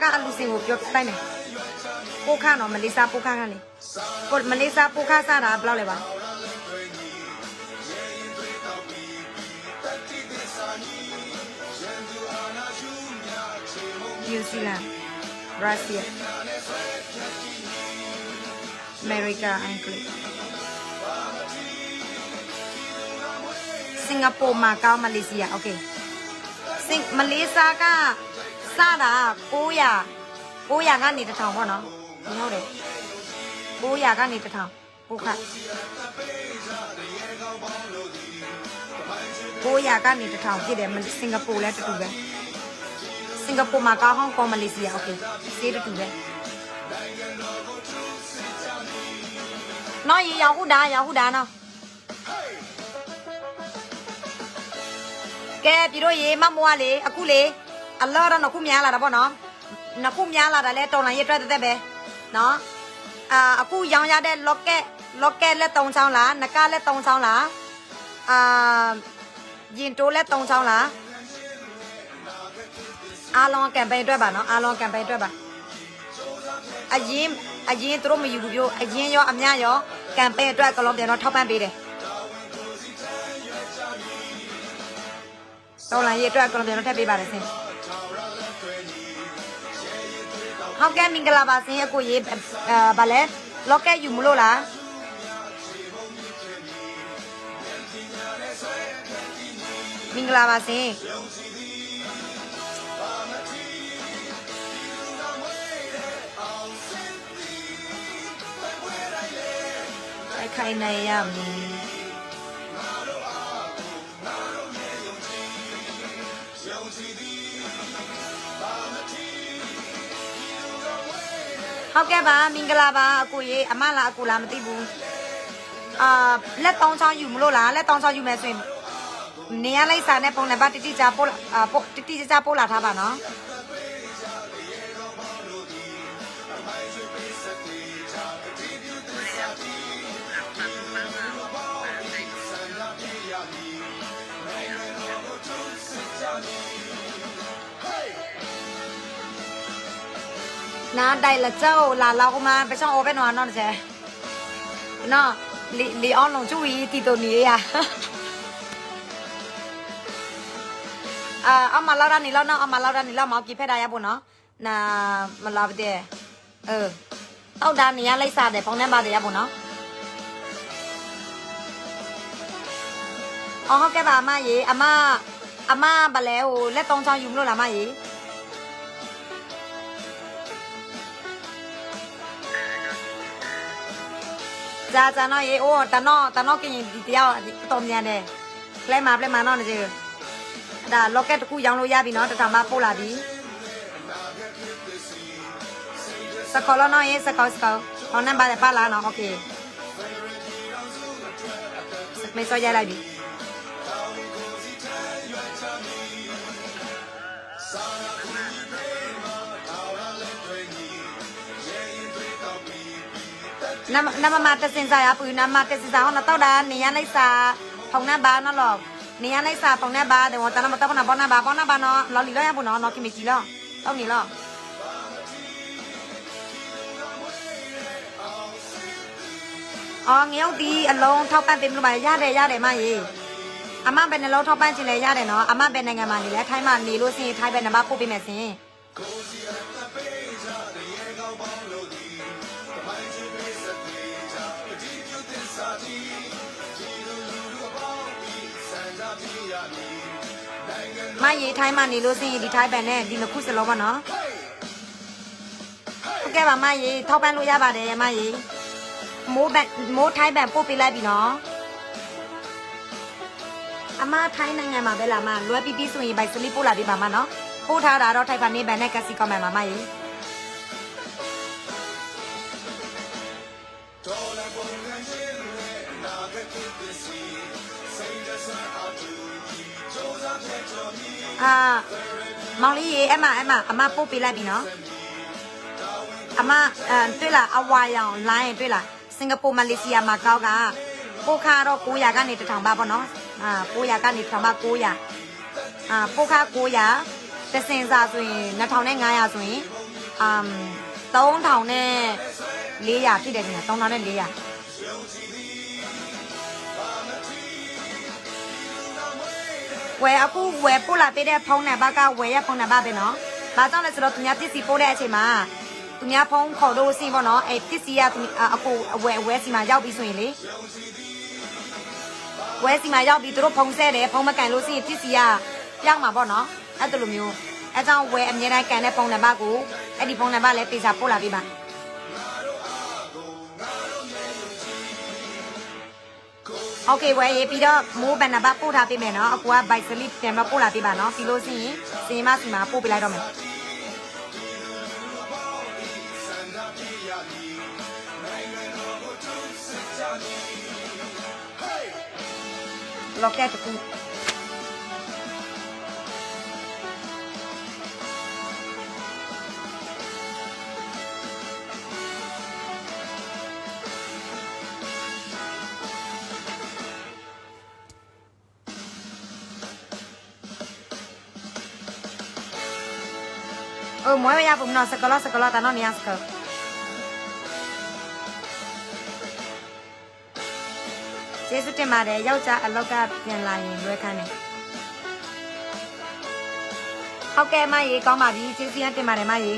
ကအလူစင်ကိုပြောပြလိုက်မယ်ပိုခါနော်မလေးစားပိုခါကလေကိုမလေးစားပိုခါစားတာဘယ်လောက်လဲပါNew Zealand, Russia, America, England, Singapore, Macau, Malaysia. Okay. Malaysia ကစတာ900ကနေ1000ပေါ့နော်။ဟုတ်တယ်။900ကနေ1000ပိုခါ900ကနေ1000ဖြစ်တယ်စင်ကာပူလည်းတူတူပဲစင်ကာပူမှာကောင်းဟောင်းကောမလေးစီယာโอเคစေးတူတူပဲနော်ရေရောက်ဟုတ်တာနော်ကဲပြီးတော့ရေမမိုးကလေအခုလေအလောတော့နှစ်ခုများလာတာပေါ့နော်နှစ်ခုများလာတာလဲတော်လိုင်းရအတွက်တက်ပဲနော်အခုရောင်းရတဲ့ locket လက်3ချောင်းလားနကလက်3ချောင်းလားရင်တိုးလက်3ချောင်းလားအားလုံးကမ်ပိန်းအတွက်ပါနော်အားလုံးကမ်ပိန်းအတွက်ပါအရင်သူတို့မယူဘူးပြောအရင်ရောအများရောကမ်ပိန်းအတွက်ကလုံးပြန်တော့ထောက်ပံ့ပေးတယ်တော်လိုင်းရအတွက်ကလုံးပြန်တော့ထပ်ပေးပါတယ်ဆင်ဟုတ်ကဲ့မင်္ဂလာပါဆင်အကိုရေးဗာလဲ locket ယူမလို့လားမင်္ဂလာပါဆင်ခိုင်နိုင်ရမည်ဟုတ်ကဲ့ပါမင်္ဂလာပါအကိုရေအမလားအကိုလားမသိဘူးလက်တောင်းချောင်းယူမလို့လားလက်တောင်းချောင်းယူမယ်ဆိုရင်နေရလိုက်စာနဲ့ပုံနံပါတ်တိတိကျပို့ပို့လာထားပါနော်နားတိုင်လာเจ้าလာလောက်มาไปช่องโอเปนนอนนอนเจ๊เนาะลีออนลงจุ้ยตีตัวนี้อ่ะเอามาเล่าด้านนี้แล้วเนาะเอามาเล่าด้านนี้แล้วมากี่เพศได้ยังบุญเนาะน่ะมาเล่าไปเด้เอาด้านนี้ไล่ซาเดี๋ยวพงแน่มาเดี๋ยวยังบุญเนาะอ๋อเขาแกบ่ามาเย่อาม่าบาแล้วและตรงช่องยุ่มรู้ละมาเย่จ้าเนาะเย่โอ้ตาเนาะกินดีเดียวต้มยำเนี่ยเปล่มาเนาะเนี่ยเจ้ဒါ locket တခုရောင်းလို့ရပြီเนาะတထောင်မှပို့လာပြီစကောလနော်ရေးစကောဟောနံပါတ်ပါလာနော်โอเคစမေးစောရလိုက်ပြီနမမတစင်စားရပူနမတစင်စားဟောတော့တာနေရလိုက်စာဖုံနှဘာနော်လောနေရလိုက်စာဖုံနှဘာတဲ့ဟောတနမတပနာဘောနာဘာနော်လော်လီလောရဘူးနော်ကိမီကြီးလောတောက်နေလောအော်ငေးဒီအလုံးထောက်ပံ့ပေးမလို့ပါရတယ်မရေအမဘယ်နှလုံးထောက်ပံ့ချင်လဲရတယ်နော်အမဘယ်နိုင်ငံမှာနေလဲထိုင်းမှာနေလို့စရင်ထိုင်းဘယ်နံပါတ်ပို့ပေးမယ်စင်န မရေထိုင်းမှနေလို့စရင်ဒီထိုင်းပန်နဲ့ဒီနှစ်ခုစလုံးပါနော်ဟုတ်ကဲ့ပါမရေထောက်ပံ့လို့ရပါတယ်မရေမိုးထိုင်းပန်ပို့ပေးလိုက်ပြီနော်အမထိုင်းနိုင်ငံမှာပဲလားမလွယ်ပြီးပြီးဆိုရင်ဘိုက်စလီပို့လာပေးပါမနော်ပို့ထားတာတော့ထိုက်ပါနေပန်နဲ့ကက်စီကောင်းမှန်ပါမရေမောင်လေးရေအမပို့ပေးလိုက်ပြီနော်အမတွေ့လားအဝါရောင်လိုင်းတွေ့လားစင်ကာပူမလေးရှားမှာကောက်ကပို့ခါတော့900ကနေ1000ပါပေါ့နော်900ကနေ1000ပါ900ပို့ခါ900တစင်စာဆိုရင်2500ဆိုရင်3000နဲ့400ဖြစ်တယ်ခင်ဗျ3000နဲ့400ဝယ်အခုဝယ်ပို့လာပေးတဲ့ဖုန်းနံပါတ်ကဝယ်ရဖုန်းနံပါတ်ပဲနော်။ဘာကြောင့်လဲဆိုတော့သူများပစ္စည်းပို့တဲ့အချိန်မှာသူများဖုန်းခေါ်လို့စီပေါ့နော်။အဲပစ္စည်းကအခုဝယ်စီမှာရောက်ပြီဆိုရင်လေဝယ်စီမှာရောက်ပြီသူတို့ဖုန်းဆက်တယ်ဖုန်းမကန်လို့စီပစ္စည်းကပြောင်းမှာပေါ့နော်။အဲ့ဒါလိုမျိုးအဲကြောင့်ဝယ်အမြဲတမ်းကန်တဲ့ဖုန်းနံပါတ်ကိုအဲ့ဒီဖုန်းနံပါတ်လည်းပေးစာပို့လာပေးပါโอเคဝယ်ရေးပြီးတော့မိုးဘန်နံပါတ်ပို့ထားပေးမယ်နော်အခုကဘိုက်စလစ်ပြန်မပို့လာပေးပါနော်ပြီးလို့ရှိရင်စင်မစီမှာပို့ပေးလိုက်တော့မယ်လောက်ကက်တူမွေးရပုံနော်စကလတာနော်နေရစကကျေးဇူးတင်ပါတယ်ယောက်ျားအလောက်ကပြန်လာရင်လွဲခန်းနေဟုတ်ကဲ့မရေကောင်းပါပြီကျေးဇူးတင်ပါတယ်မရေ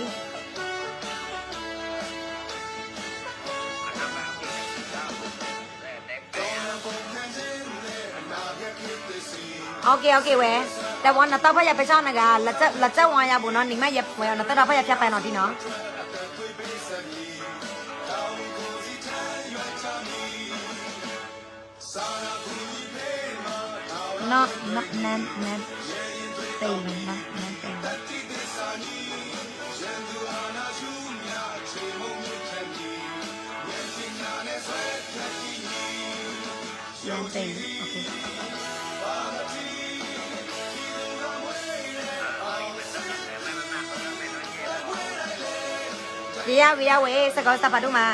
โอเคเว้ยแต่วันนั้นต้องพยายามไปช่องนะกะละเจ้าวายาบุเนาะนี่ไม่ยับเว้ยนะต้องพยายามแค่ไปหน่อยที่เนาะเนาะนั่นเต็มนะนั่นเต็มโอเควิยาเว้ยสกอตสปาดูมา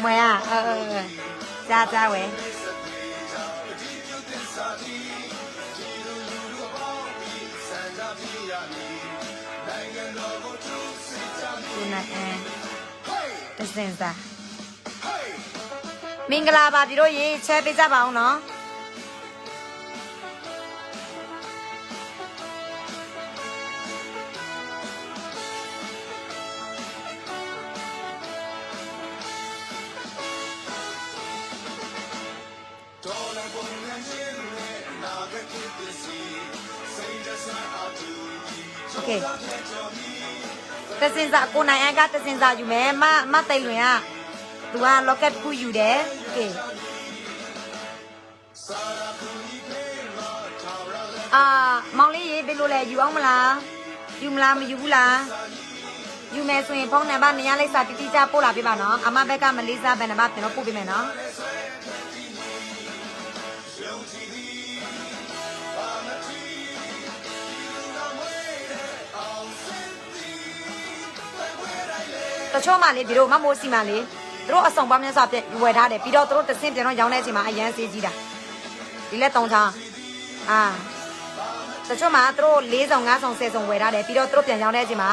เมื่อจ้าเว้ยคุณนะเป็นเซนซ่ามิงกลาบาพี่โรยแชร์ไปจ้าบ่าวเนาะโอเคแต่สินสากูนายอันก็แต่สินสาอยู่แม่มาเตยเลยอ่ะตัวล็อกเก็ตกูอยู่เด้โอเคมองลี่ไปรู้เลยอยู่อ้องมาละอยู่มาละไม่อยู่บุละอยู่แม่ส่วนพ่อในบ้านเนี่ยเลยสาธิตจ้าปูหลาไปบ้านเนาะอาม่าเบก้ามาลิซาเป็นในบ้านเป็นเราปูไปไหมเนาะตะช่วมาเลยพี่โรมาโมซีมาเลยသူတို့အဆောင်ပါမြတ်စွာပြည့်ဝယ်ထားတယ်ပြီးတော့သူတို့တဆင့်ပြန်တော့ရောင်းတဲ့အချိန်မှာအရန်စေးကြီးတာဒီလက်3ချောင်းတချို့မှာသူတို့4ဆောင်5ဆောင်10ဆောင်ဝယ်ထားတယ်ပြီးတော့သူတို့ပြန်ရောင်းတဲ့အချိန်မှာ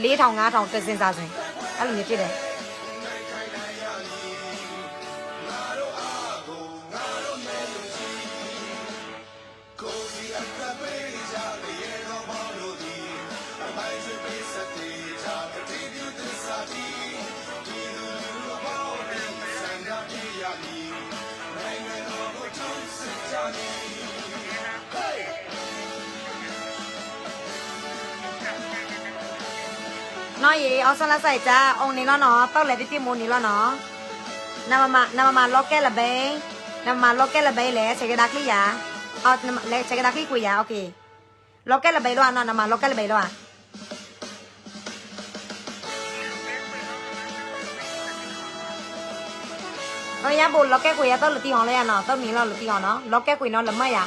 4000 5000တဆင့်စားဆိုရင်အဲ့လိုမျိုးဖြစ်တယ် น้อยเอาสลัดใส่จ้าองนี้แล้วเนาะต้องเลยพี่มูนี่แล้วเนาะนำมาล็อกแก้ละเบ้นำมาล็อกแก้ละเบ้เลยใช้กระดาษคลี่ยาเอาเลยใช้กระดาษคลี่กุยยาโอเคล็อกแก้ละเบ้แล้วเนาะนำมาล็อกแก้ละเบ้แล้วอ่ะเอ้ยบุญล็อกแก้กุยยาต้องหลุดตีหองเลยอ่ะเนาะต้องมีเราหลุดตีหองเนาะล็อกแก้กุยเนาะละเมื่อย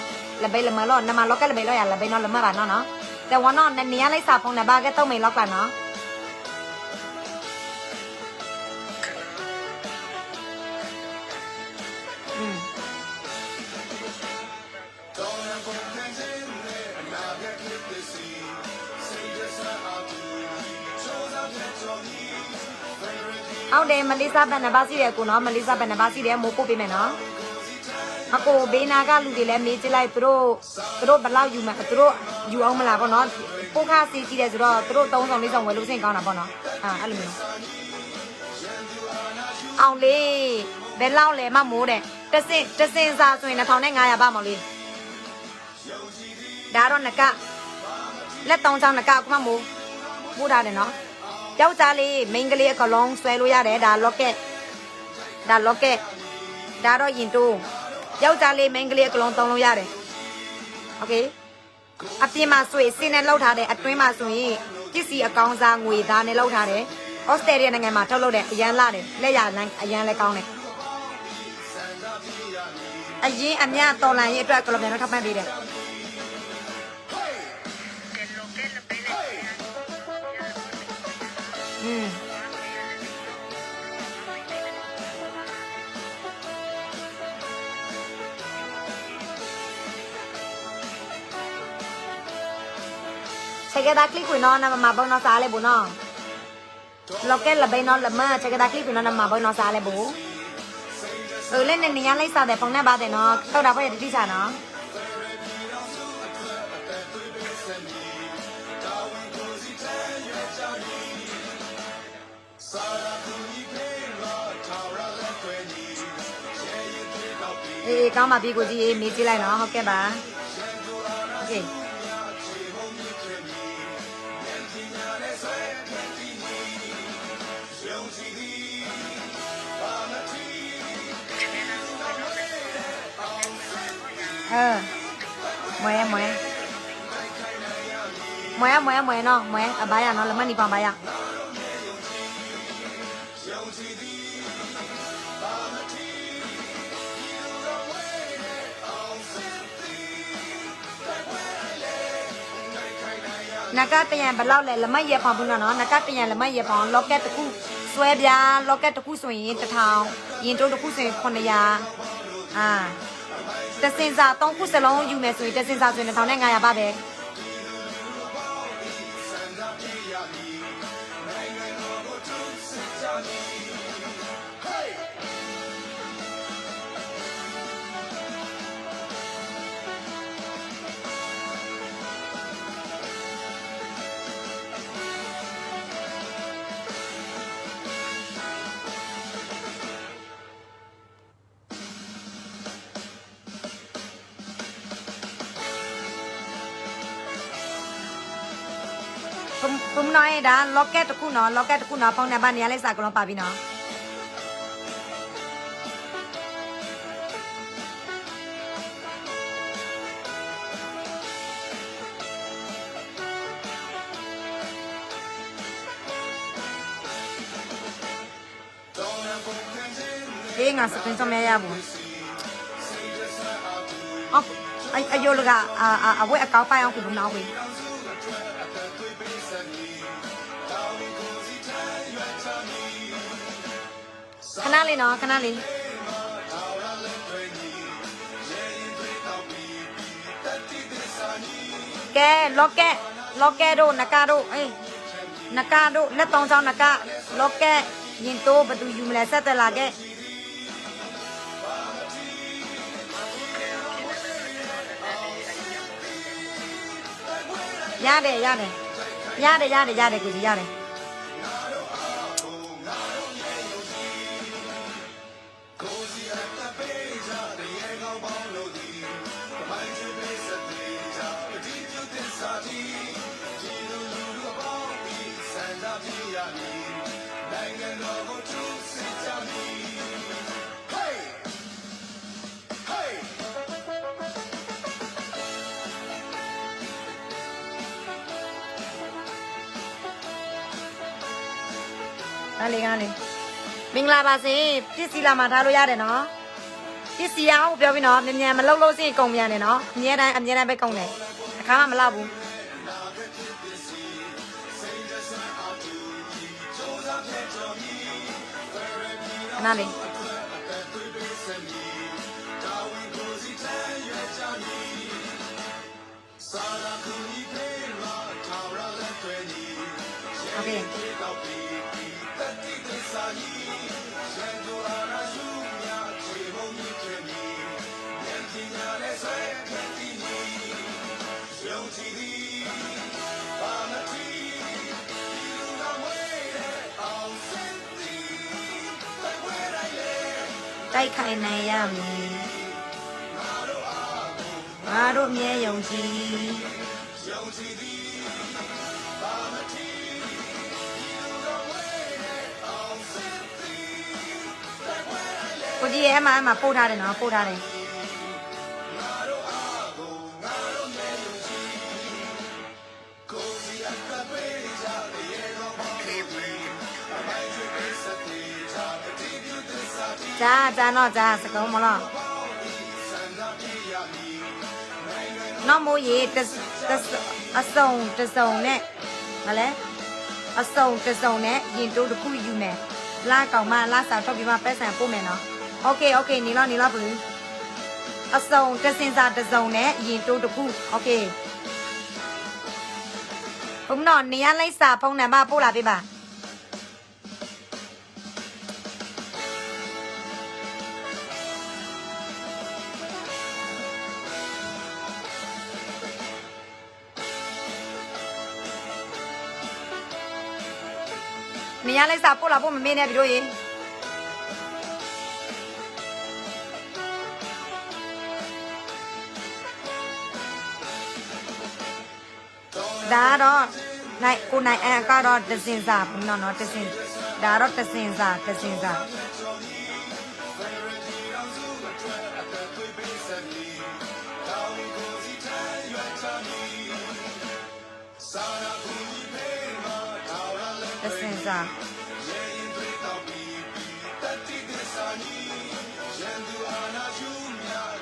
ละเบ้ละเมื่อแล้วนำมาล็อกแก้ละเบ้แล้วอ่ะละเบ้เนาะละเมื่อบ้านเนาะแต่ว่าเนาะในนี้อะไรสับของในบ้านก็ต้องไม่ล็อกกันเนาะเอาเดมลิซาเป็นนบาซีเดียกูเนาะมลิซาเป็นนบาซีเดียโมโกไปไหมเนาะအကိုဘေးနာကလူတွေလည်းမေးကြည့်လိုက်သူတို့ဘလောက်ယူမှာသူတို့ယူအောင်မလားပေါ့နော်ပို့ခါစီကြည့်တယ်ဆိုတော့သူတို့3ဆောင်4ဆောင်ဝယ်လို့စိတ်ကောင်းတာပေါ့နော်အဲ့လိုမျိုးအောင်လေးဘယ်လောက်လဲမမိုးတဲ့တစင်စာဆိုရင်2500ပါမောင်လေးဒါတော့ငကလက်3ချောင်းငကအခုမမိုးထားတယ်နော်ယောက်ျားလေးမိန်းကလေးအကလုံးဆွဲလို့ရတယ်ဒါလော့ကက်ဒါတော့ရင်တိုးယောက်ျားလေးမိန်းကလေးအကလုံးသုံးလို့ရတယ်โอเคအပြင်မှာဆိုရင်စင်းနဲ့လောက်ထားတယ်အတွင်းမှာဆိုရင်ပစ္စည်းအကောင်းစားငွေသားနဲ့လောက်ထားတယ်ဩစတြေးလျနိုင်ငံမှာထုတ်လုပ်တယ်အရန်လာတယ်လက်ရလန်းအရန်လည်းကောင်းတယ်အရင်အမြတော်လန်ရေးအတွက်ကလောပြန်တော့ထောက်ပံ့ပေးတယ်ใช้กระดาษคลิปคุยนอนนะมาบ้านนอนซาเลยบุนอเราแก้ละใบนอนละเมื่อใช้กระดาษคลิปคุยนอนมาบ้านนอนซาเลยบุเล่นในนี้เล่นซาแต่ฟองหน้าบ้านแต่เนาะเข้าดาวไปอย่างที่ชาเนาะก้าวมาพี่กูจีมีจีไรเนาะเขาแก้บ้าโอเคมวยเนาะมวยอะบายเนาะแล้วมันนี่ปองบายนักการเตียนบลาวเลยละไม่เย็บพอพุ่นเนาะนักการเตียนละไม่เย็บพอล็อกแก้ตะคู่สวยบยาล็อกแก้ตะคู่สวยตะเทายินโตตะคู่สวยคนยาแต่สินสาต้องคู่สลองอยู่แม่สวยแต่สินสาสวยในเทาเนี่ยไงอะบ้าเบผมน้อยด้านล็อกแก้ตะคู่เนาะพองในบ้านนี้อะไรสักก็ลองปาพี่เนาะงานสปริงจะไม่ยากบุอ๋อไอโยลูกเอาไว้เอาเก้าไปเอาคุณผมเอาไปขนาดเลยเนาะขนาดเลยแกล็อกแกโดนักการโดนักการโดและตองเจ้านักการล็อกแกยินโตประตูอยู่มาแล้วเสร็จแต่ละแกရတယ်ကိုကြီးရတယ် ဒါလေးကားလေးမင်္ဂလာပါစေပစ္စည်းလာမှာထားလို့ရတယ်နော်ပစ္စည်းအောင်ပြောပြီးနော်မြန်မြန်မလုပ်လို့စိကုန်မြန်တယ်နော်အမြဲတမ်းပဲကုန်တယ်အခါမှမလောက်ဘူးနားလေးโอเคတိုက်ခိုင်နိုင်ရမည်ငါတို့မြဲယုံကြည်ကိုကြီးရဲ့အမပို့ထားတယ်နော်ပို့ထားတယ်จ้าเนาะจ้าสกุลมလားနော်မိုးရေအစုံနဲ့မလဲအစုံနဲ့ရင်တိုးတစ်ခုယူမယ်လာကောင်မလာစာထုတ်ပြီးမှပဲဆန်ပို့မယ်နော်โอเคနေလားဘူးအစုံတစင်စာတစ်စုံနဲ့ရင်တိုးတစ်ခုโอเคဘုံတော့နေရလိုက်စာဖုန်းနံပါတ်ပို့လာပေးပါနေရလိုက်စာပို့လာဖို့မမေးနဲ့ပြီးတော့ရေဒါတော့နိုင်ကိုနိုင်အကတော့တစင်စာနော်တစင်ဒါတော့တစင်စာ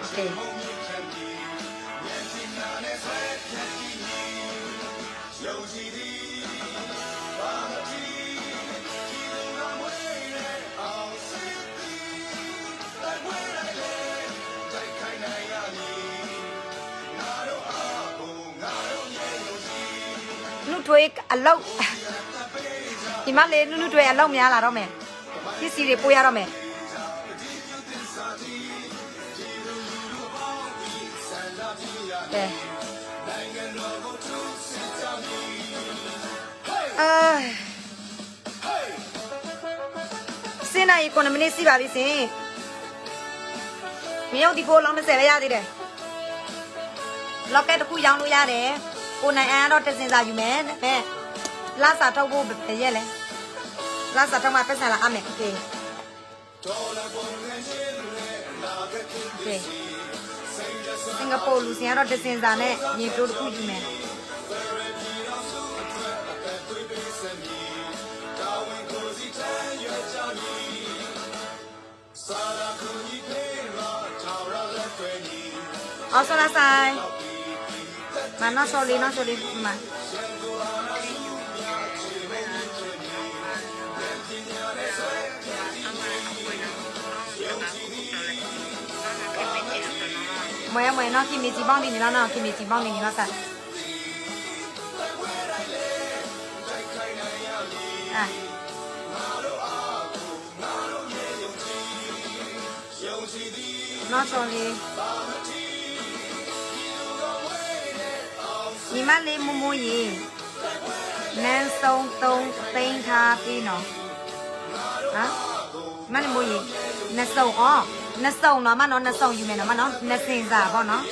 โอเคလူထွေးအလောက်ဒီမလေးလူထွေးအလောက်များလာတော့မယ်ပစ္စည်းတွေပို့ရတော့မယ်စင်နိုင်9မိနစ်စီပါပြီစင်မရောက်ဒီဖိုးလောင်း20ပဲရသေးတယ်လောက်ကက်တစ်ခုရောင်းလို့ရတယ်ကိုနိုင်အန်တော့တစင်စာယူမယ်တဲ့လာစာထုတ်ဖို့ရက်လဲလာစာထုတ်မှပတ်စံလာအမယ်โอเคစင်ကာပူလူစီကတော့တစင်စာနဲ့ညီတိုးတစ်ခုယူမယ်အော်ဆိုလာဆိုင်မနော်ဆိုလီမမွေနော်ခင်မီစီပေါင်းနေလားနော်ခင်မီစီပေါင်းနေလားဆက်နော်ဆိုလီညီမလေးမမိုးရေနန်းဆုံး3သိန်းထားပြီးနော်ဟမ်မလေးမိုးရေနှစ်စုံနော်မနော်နှစ်စုံယူမယ်နော်မနော်နှစ်စင်စာပေါ့နော်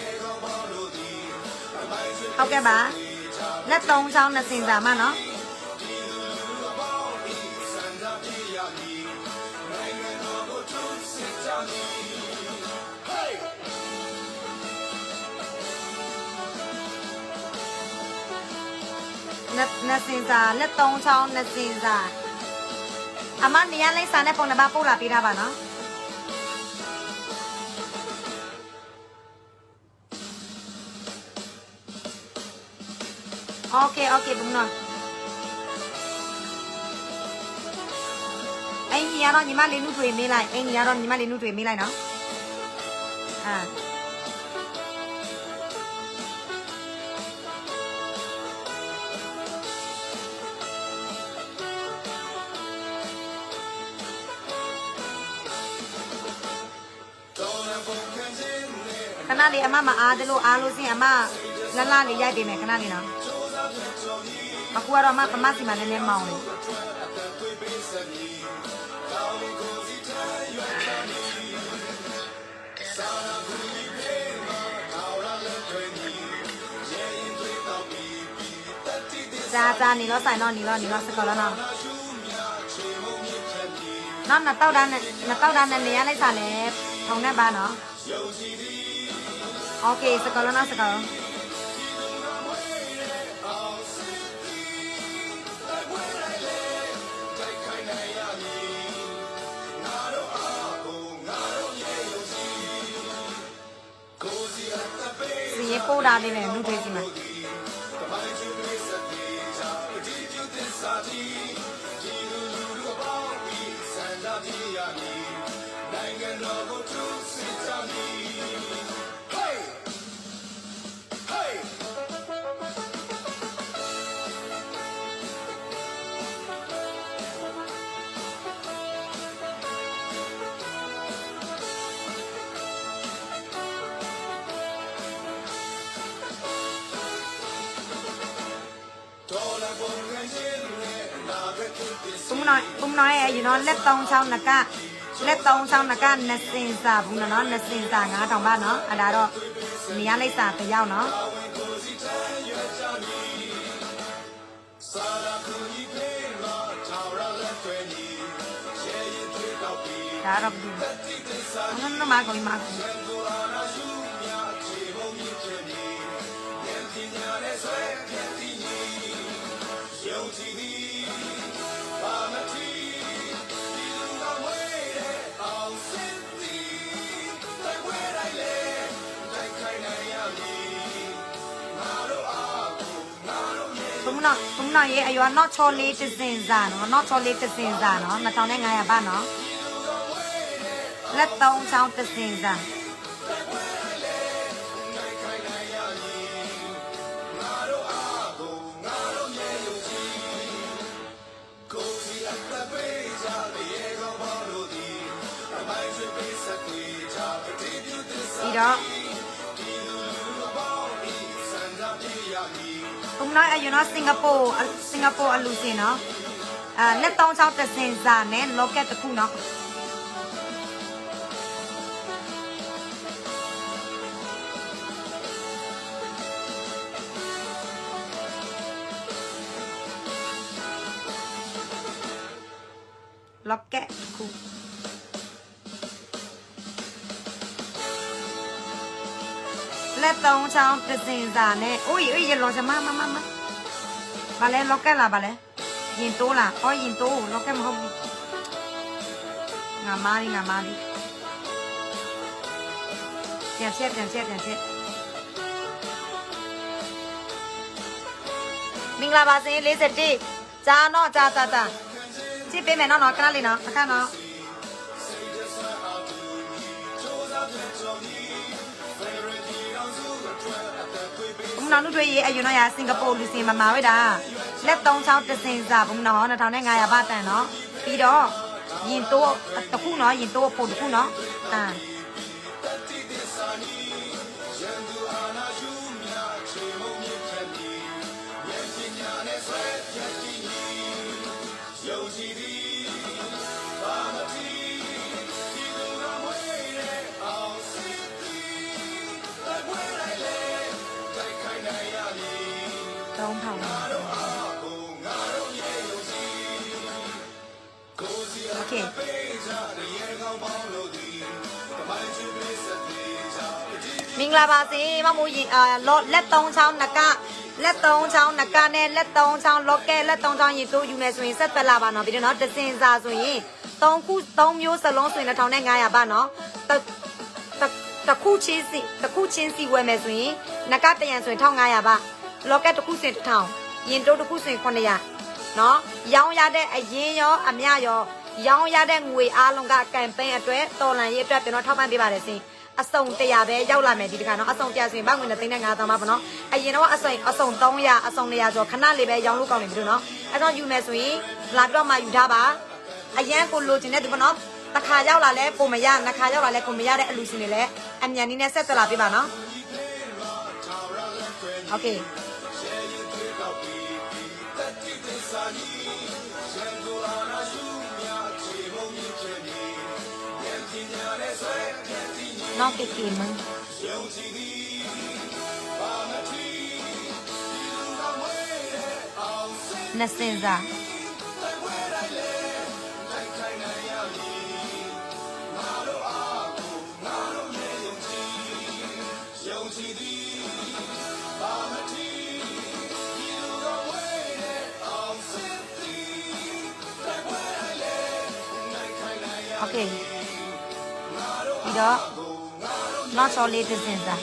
ဟုတ်ကဲ့ပါလက်3ချောင်းနှစ်စင်စာမနော် နှစ်စင်စာလက်3ချောင်းနှစ်စင်စာအမနေရလိုက်စာနဲ့ပုံတစ်ပါးပို့လာပေးထားပါနော်โอเคဘုံနော်အင်ကြီးရတော့ညီမလေးနုတွေမေးလိုက်အင်ကြီးရတော့ညီမလေးနုတွေမေးလိုက်နော်ခဏလေးအမမအားတယ်လို့အားလို့စင်အမလလလေးရိုက်ပေးမယ်ခဏလေးနော်အခုကတော့အမစီမနည်းနည်းမောင်းလေจ้านี่ล้อใส่นอนนี่ล้อสกอแล้วเนาะน้าเต้าด้านเนี่ยอะไรสาเลยทองแน่บ้านเนาะโอเคสกอแล้วเนาะสกอสีปูดาเลยเนี่ยนุ่งด้วยสิมั้ยปุ้มน้อยอยู่เนาะเล็ดตองช่องนักกะนัดสินสาบุ้มเนาะนัดสินสางาทองบ้านเนาะอันดาတော့มีอะไรสาแต่ยาวเนาะดาတော့นั่นมาก่อนมาผมน้อยอายุนอกโชลีติสินซาเนาะนอกโชลีติสินซาเนาะ2500บาทเนาะและตองช่องติสินซาอีดอกผมน้อยอายุเนาะสิงคโปร์อลูซินเนาะလက်3ချောင်းတစင်စာနဲ့လောကက်တစ်ခုเนาะလောကက်တစ်ခုလက်3ချောင်းတစင်စာနဲ့အိုးရလောစမဘာလဲလောကက်လာဘာလဲရင်တိုးလားအော်ရင်တိုးလောကက်မဟုတ်ဘူးငါမားလေးပြန်ချက်မင်္ဂလာပါစေ41ကြာတော့ကြာကြည့်ပေးမယ်နော်ခဏလေးနော်အခါနော်နာနုတွေအယူနော်ရစင်ကာပူလူစင်မဝဲတာလက်3ချောင်းတစင်စာဘုံနော်2500ဘတ်တန်နော်ပြီးတော့ရင်တိုးတစ်ခုနော်ရင်တိုးပို့တစ်ခုနော်โอเคမင်္ဂလာပါစေမမူရင်လက်3ချောင်းနက လက်3ချောင်းနကနဲ့လက်3ချောင်းလော့ကဲလက်3ချောင်းရင်တိုးယူမယ်ဆိုရင်ဆက်သက်လာပါနော်ပြီးတော့နော်ဒစင်စာဆိုရင်3မျိုးစလုံးဆိုရင်1500ပါနော်တခုချင်းစီဝယ်မယ်ဆိုရင်နကတရံဆိုရင်1500ပါလော့ကဲတစ်ခုဆိုရင်1000ရင်တိုးတစ်ခုဆိုရင်900နော်ရောင်းရတဲ့အရင်ရောအမြရောရောင်းရတဲ့ငွေအားလုံးကကမ်ပိန်းအတွက်တော်လန်ရေးအတွက်ကျွန်တော်ထောက်ပံ့ပေးပါတယ်စင်အစုံ100ပဲရောက်လာမယ်ဒီတခါနော်အစုံ100ဆိုရင်ဘာငွေနဲ့3,500ပါပေါ့နော်အရင်တော့အစုံ300အစုံ200ဆိုခဏလေးပဲရောင်းလို့ကောင်းနေပြီလို့နော်အဲတော့ယူမယ်ဆိုရင်လာပြီးတော့မှယူထားပါအရန်ကိုလိုချင်တဲ့ဒီပေါ့နော်တစ်ခါရောက်လာလဲကိုမရနှစ်ခါရောက်လာလဲကိုမရတဲ့အလူရှင်တွေလည်းအမြန်နည်းနဲ့ဆက်သက်လာပေးပါနော်โอเคနောက်တစ်ကိမန်နစင်ဇာโอเคပြီးတော့နောက်ဆော်လေးတစ်စင်စား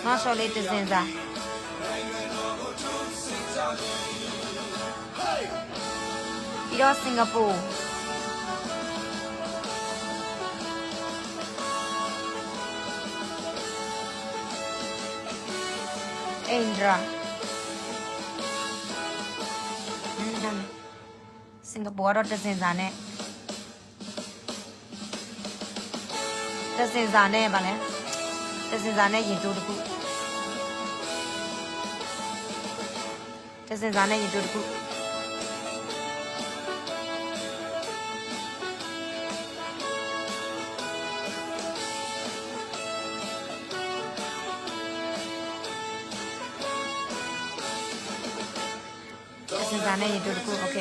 နောက်ဆော်လေးတစ်စင်စားပြီးတော့စင်ကာပူအိန္ဒြာစင်ကာပူတော့တစင်စာနဲ့ဗာလဲတစင်စာနဲ့ရင်တိုးတစ်ခုတစင်စာနဲ့ရင်တိုးတစ်ခုစင်စာနဲ့ရင်တိုးတစ်ခုโอเค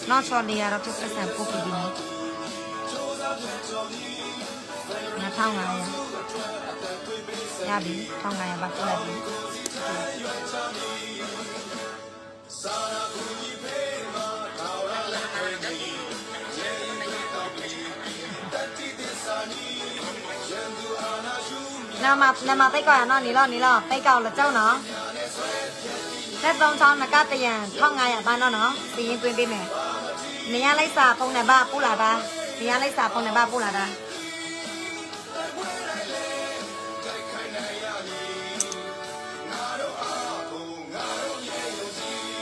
နောက်ချော်နေရတော့ဖြစ်ဆက်ပို့ပြီးပြီ1500ရပြီ1500ပါပို့လိုက်ပြီနာမတိတ်ကောရနော်နေလောတိတ်ကောလကြောင်းနော်လက်3ချောင်းနကတရံ1500ပါနော်ပြီးရင်တွင်းပေးမယ်နေရလိုက်စာပုံနဲ့ပါပို့လာတာနေရလိုက်စာပုံနဲ့ပါပို့လာတာ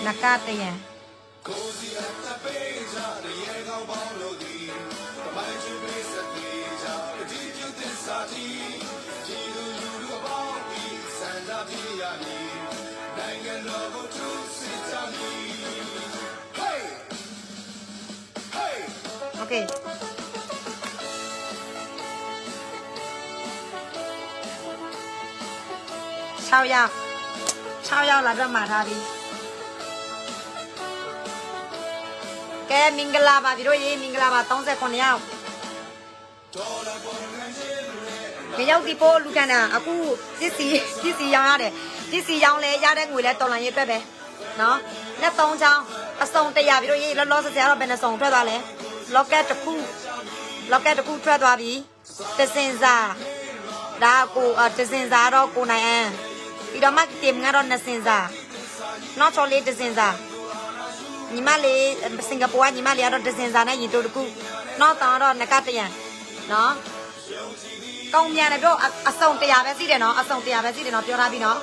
နကတရံโอเค6ရောက်လာတော့မှာထားပြီကဲမင်္ဂလာပါပြီတို့ရေမင်္ဂလာပါ39ရောက်ရောက်ဒီပို့လူကန်တာအခုပစ္စည်းရောင်းရတယ်ပစ္စည်းရောင်းလဲရတဲ့ငွေလဲတော်လန်ရေးအတွက်ပဲနော်လက်3ချောင်းအစုံ100ပြီတို့ရေလောဆဆရာတော့ဘယ်နှစုံထွက်သွားလဲလော့ကက်တစ်ခုထွက်သွားပြီတစင်စာဒါကိုတစင်စာတော့ကိုနိုင်အန်းပြီးတော့မှတင်ငါတော့2စင်စာနောက်ချော်လေးတစင်စာညီမလေးစင်ကာပူကညီမလေးကတော့တစင်စာနဲ့ရင်တိုးတစ်ခုနောက်တော့နကတရံနော်ကောင်းမြန်တယ်ပြောအစုံ100ပဲစီးတယ်နော်အစုံ100ပဲစီးတယ်နော်ပြောထားပြီနော်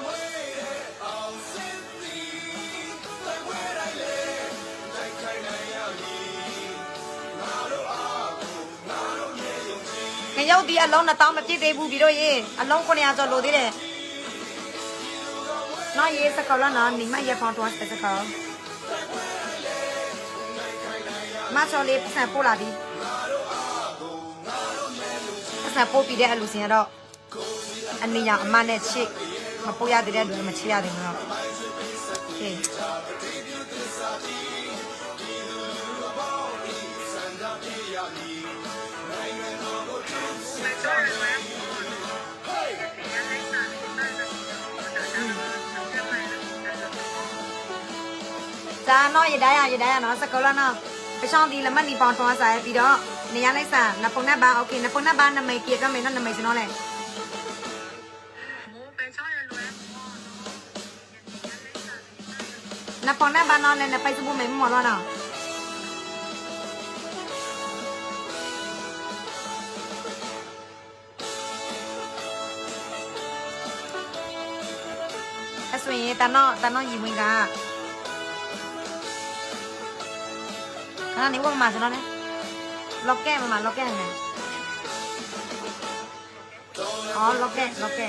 ငရုတ်ဒီအလုံး1000မပြည့်သေးဘူးပြီးတော့ရေအလုံး900ကျော်လိုသေးတယ်နော်ရေစကောလာနော်ညီမရေဖောင်းတော့စကောမချော်လေးပတ်စံပို့လာပြီပတ်စံပို့ပြီးတဲ့အလူစင်ကတော့အနေရအမနဲ့ချစ်မပို့ရသေးတဲ့လူမချစ်ရသေးဘူးနော်โอเค จ้าน้อยได้อะเนาะสกอลเนาะไปช่องดีแล้วมันนี่ปอนทอสายปีดอกนี่ยังไงซะนับปงหน้าบ้านโอเคนับปงหน้าบ้านนำไม่เกียร์ก็ไม่นั่นนำไม่ชนะแหละนับปงหน้าบ้านนอนเลยนับไปสบู่ไม่หมดแล้วเนาะส่วนตาน้อยิงวิ่งกันขณะนี้ว่ามาชนะเนี่ยล็อกแก้มาล็อกแก้ยังไงอ๋อล็อกแก้ล็อกแก้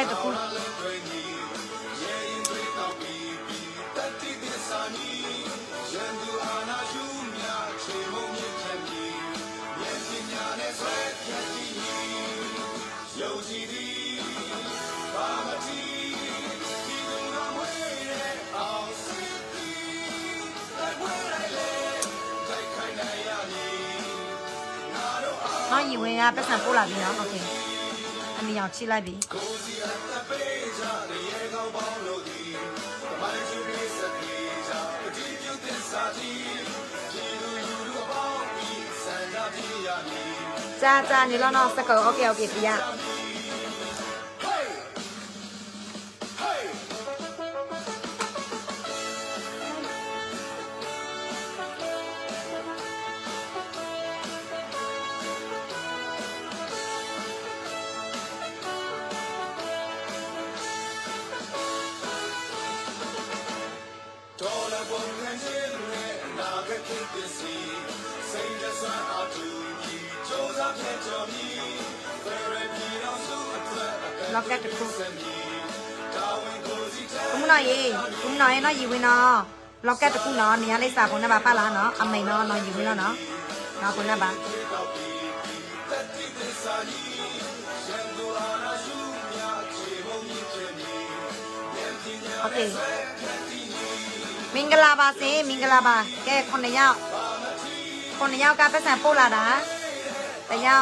ตะคุน้องยิงวิ่งอ่ะไปสั่งปูหลาบีเนาะโอเคอันนี้เอาชี้ไล่บีจ้านี่แล้วเนาะสกอโอเคปีอ่ะล็อกแก้ตะคุคุ้มหน่อยน้อยยิงวิ่งเนาะล็อกแก้ตะคุเนาะนี่ยังได้สาคนหน้าบ้านป้าละเนาะอเมย์เนาะน้อยยิงวิ่งแล้วเนาะคนหน้าบ้านโอเคมิงกลาบาสิมิงกลาบาแกคนในยาวการไปสั่งปูหลาดาแต่ยา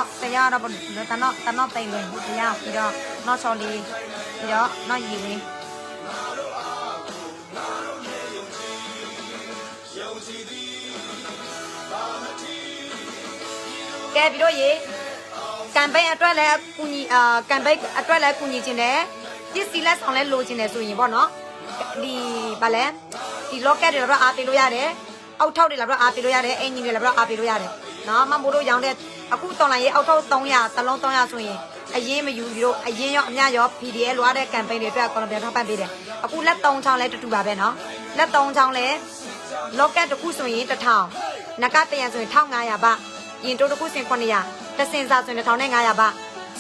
วเราบนตาน้อเต็งเลยแต่ยาวพี่ดอกน้อชอลีพี่ดอกน้อยีวีแกพี่ดอกยีการไปอัตราแล้วกูညီการไปอัตราแล้วกูညီจินတယ်ပစ္စည်းလက်ဆောင်လဲလိုချင်တယ်ဆိုရင်ပေါ့နော်ဒီဗာလဲဒီ locket တွေလည်းအားပေးလို့ရတယ်အောက်ထောက်တွေလည်းအားပေးလို့ရတယ်အင်ဂျင်တွေလည်းအားပေးလို့ရတယ်နော်မမို့လို့ရောင်းတဲ့အခုတော်လိုင်းရေးအောက်ထောက်300တလုံး300ဆိုရင်အရင်မယူပြီးတော့အရင်ရောအများရော PDL လွှားတဲ့ campaign တွေအတွက်ကျွန်တော်ပြန်ထောက်ပံ့ပေးတယ်အခုလက်3ချောင်းလဲတူပါပဲနော်လက်3ချောင်းလဲ locket တစ်ခုဆိုရင်1000နကတရံဆိုရင်1500ပါရင်တိုးတစ်ခုဆိုရင်900တစင်စာဆိုရင်1500ပါ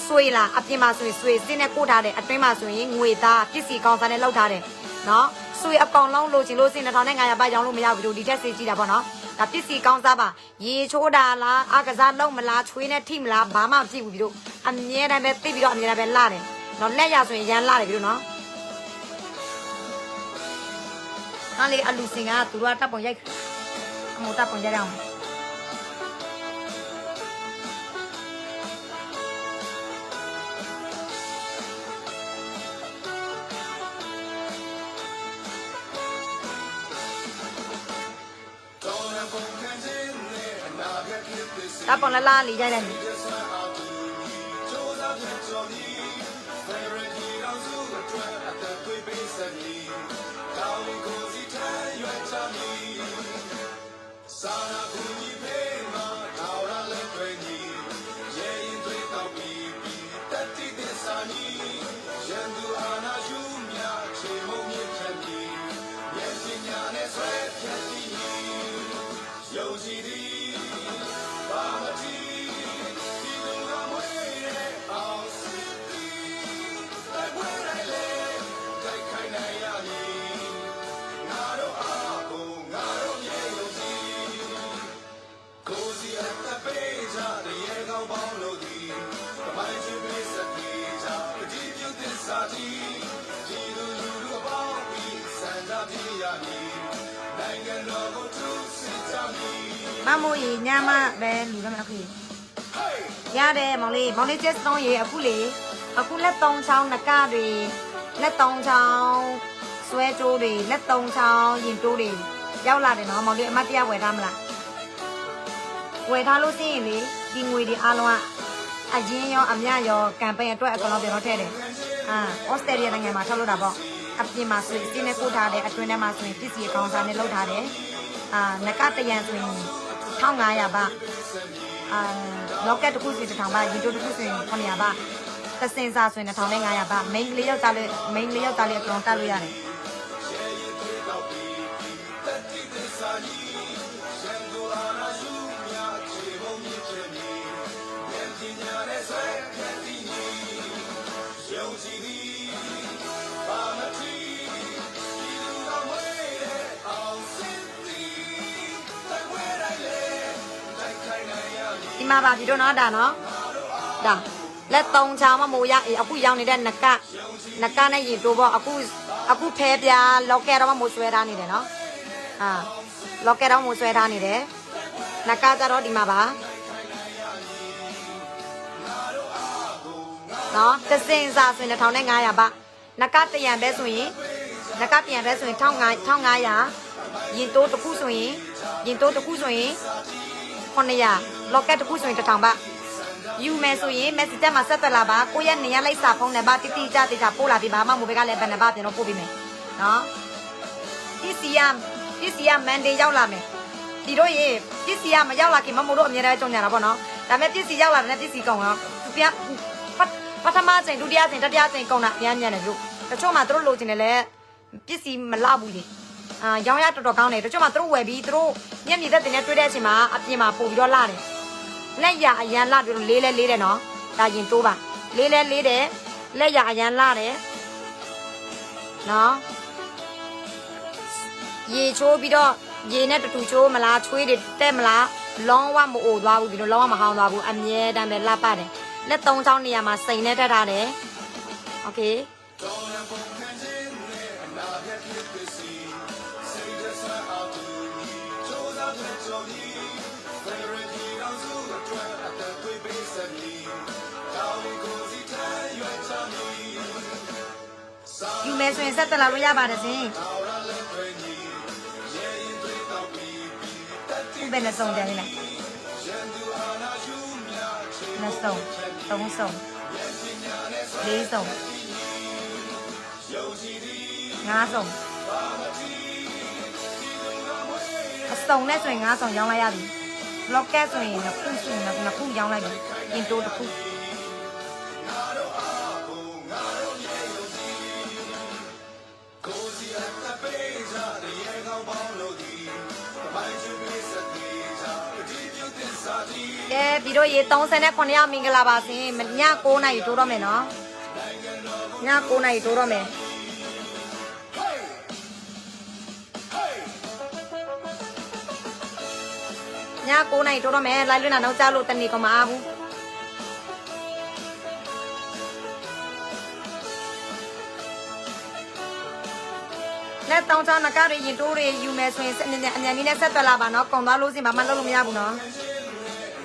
ဆွေးလာအပြင်မှာဆိုရင်ဆွေးစင်းနဲ့ကိုထားတယ်အတွင်းမှာဆိုရင်ငွေသားပစ္စည်းကောင်းစားနဲ့လောက်ထားတယ်နော်ဆွေးအကောင်လုံးလိုချင်လို့စင်း2500ပါရောင်းလို့မရဘူးဒီတက်စီကြည့်တာပေါ့နော်ဒါပစ္စည်းကောင်းစားပါရေချိုးတာလားအကစားလုံးမလားချွေးနဲ့ထိမလားဘာမှမဖြစ်ဘူးပြီးတော့အမြဲတမ်းပဲသိပြီးတော့အမြဲတမ်းပဲလာတယ်နော်လက်ရဆိုရင်ရမ်းလာတယ်ပြီးတော့နော်ဟာလေအလူစင်ကသူတို့ကတပ်ပုံရိုက်အမိုးတပ်ပုံရိုက်အောင်တာပေါ်လာလေးရိုက်လိုက်မယ်က မမိုးကြီးညမပဲလူတော့မအခုရတယ်မောင်လေးကျက်စုံရေအခုလက်3ချောင်းနကတွေလက်3ချောင်းဆွဲတိုးတွေလက်3ချောင်းရင်တိုးတွေရောက်လာတယ်နော်မောင်လေးအမတ်တရားဝယ်ထားမလားဝယ်ထားလို့သိရင်လေဒီငွေတွေအားလုံးကအရင်ရောအမြရောကမ်ပိန်းအတွက်အကောင်လုံးပြန်တော့ထည့်တယ်ဩစတြေးလျနိုင်ငံမှာထုတ်လို့တာပေါ့အပြင်မှာဆိုရင်တင်းနဲ့ပို့ထားတယ်အတွင်းထဲမှာဆိုရင်ပစ္စည်းအကောင်စားနဲ့လုပ်ထားတယ်နကတရံဆိုရင်1500ပါလော့ကက်တစ်ခုစီ1000ပါရင်တိုးတစ်ခုဆိုရင်900ပါသစင်စာဆိုရင်2500ပါမိန်းကလေးယောက်ျားလေးအကောင်တက်လို့ရတယ်ဒီမှာပါပြီတော့နော်ဒါနော်ဒါလက်3ချောင်းမမိုးရအခုရောင်းနေတဲ့နကနဲ့ရင်တိုးပေါ့အခုဖဲပြားလော့ကက်တော့မမိုးဆွဲထားနေတယ်နော်လော့ကက်တော့မိုးဆွဲထားနေတယ်နကကြတော့ဒီမှာပါနော်တစင်စာဆိုရင်1500ပါနကတရံပဲဆိုရင်1500ရင်တိုးတစ်ခုဆိုရင်900လော့ကက်တစ်ခုဆိုရင်1000ပါယူမယ်ဆိုရင် message တက်မှာဆက်သွယ်လာပါကိုယ့်ရဲ့နေရာလိုက်စာဖုန်းနံပါတ်တိတိကျကျပို့လာပြီးပါမမိုးဘက်ကလည်းဘယ်နံပါတ်ပြန်တော့ပို့ပေးမယ်နော်ပစ္စည်းကမန်ဒေးရောက်လာမယ်ဒီတို့ရေပစ္စည်းကမရောက်လာခင်မမိုးတို့အများကြီးကြုံကြတာပေါ့နော်ဒါပေမဲ့ပစ္စည်းရောက်လာတဲ့ပစ္စည်းကောင်ကသူပြပထမချိန်ဒုတိယချိန်တတိယချိန်ကောင်တာအများကြီးတယ်လို့တချို့မှသူတို့လိုချင်တယ်လေပစ္စည်းမလောက်ဘူးလေရောင်းရတော်တော်ကောင်းတယ်တချို့မှသူတို့ဝယ်ပြီးသူတို့မျက်မြင်သက်တင်နဲ့တွေ့တဲ့အချိန်မှာအပြင်မှာပို့ပြီးတော့လာတယ်လက်ရအရန်လာပြီးတော့လေးတယ်နော်ဒါရင်တိုးပါလေးတယ်လက်ရအရန်လာတယ်နော်ရေချိုးပြီးတော့ရေနဲ့တူချိုးမလားချွေးတွေတက်မလားလုံးဝမအိုသွားဘူးဒီလိုလုံးဝမဟောင်းသွားဘူးအမြဲတမ်းပဲလှပတယ်လက်3ချောင်းနေရာမှာစိန်နဲ့တက်ထားတယ်โอเคယူမယ်ဆိုရင်ဆက်တက်လာလို့ရပါတယ်ရှင်ဘယ်နဲ့ဆုံးတယ်လဲနှစ်ဆုံးသုံးဆုံးလေးဆုံးငါးဆုံးအစုံနဲ့ဆိုရင်ငါးဆုံးရောင်းလိုက်ရပြီဘလော့ကက်ဆိုရင်နှစ်ခုဆိုရင်နှစ်ခုရောင်းလိုက်ပြီရင်တိုးတစ်ခုပြီးတော့ရေ39ရောက်မင်္ဂလာပါရှင်ည9နာရီတိုးတော့မယ်နော်ည9နာရီတိုးတော့မယ်ည9နာရီတိုးတော့မယ်လိုက်လွှင့်တာတော့ကြားလို့တနေ့ကမအားဘူးလက်တောင်းချောင်းနကတွေရင်တိုးတွေယူမယ်ဆိုရင်အမြန်ကြီးနဲ့ဆက်သွယ်လာပါနော်ကုန်သွားလို့စင်ဘာမှလုပ်လို့မရဘူးနော်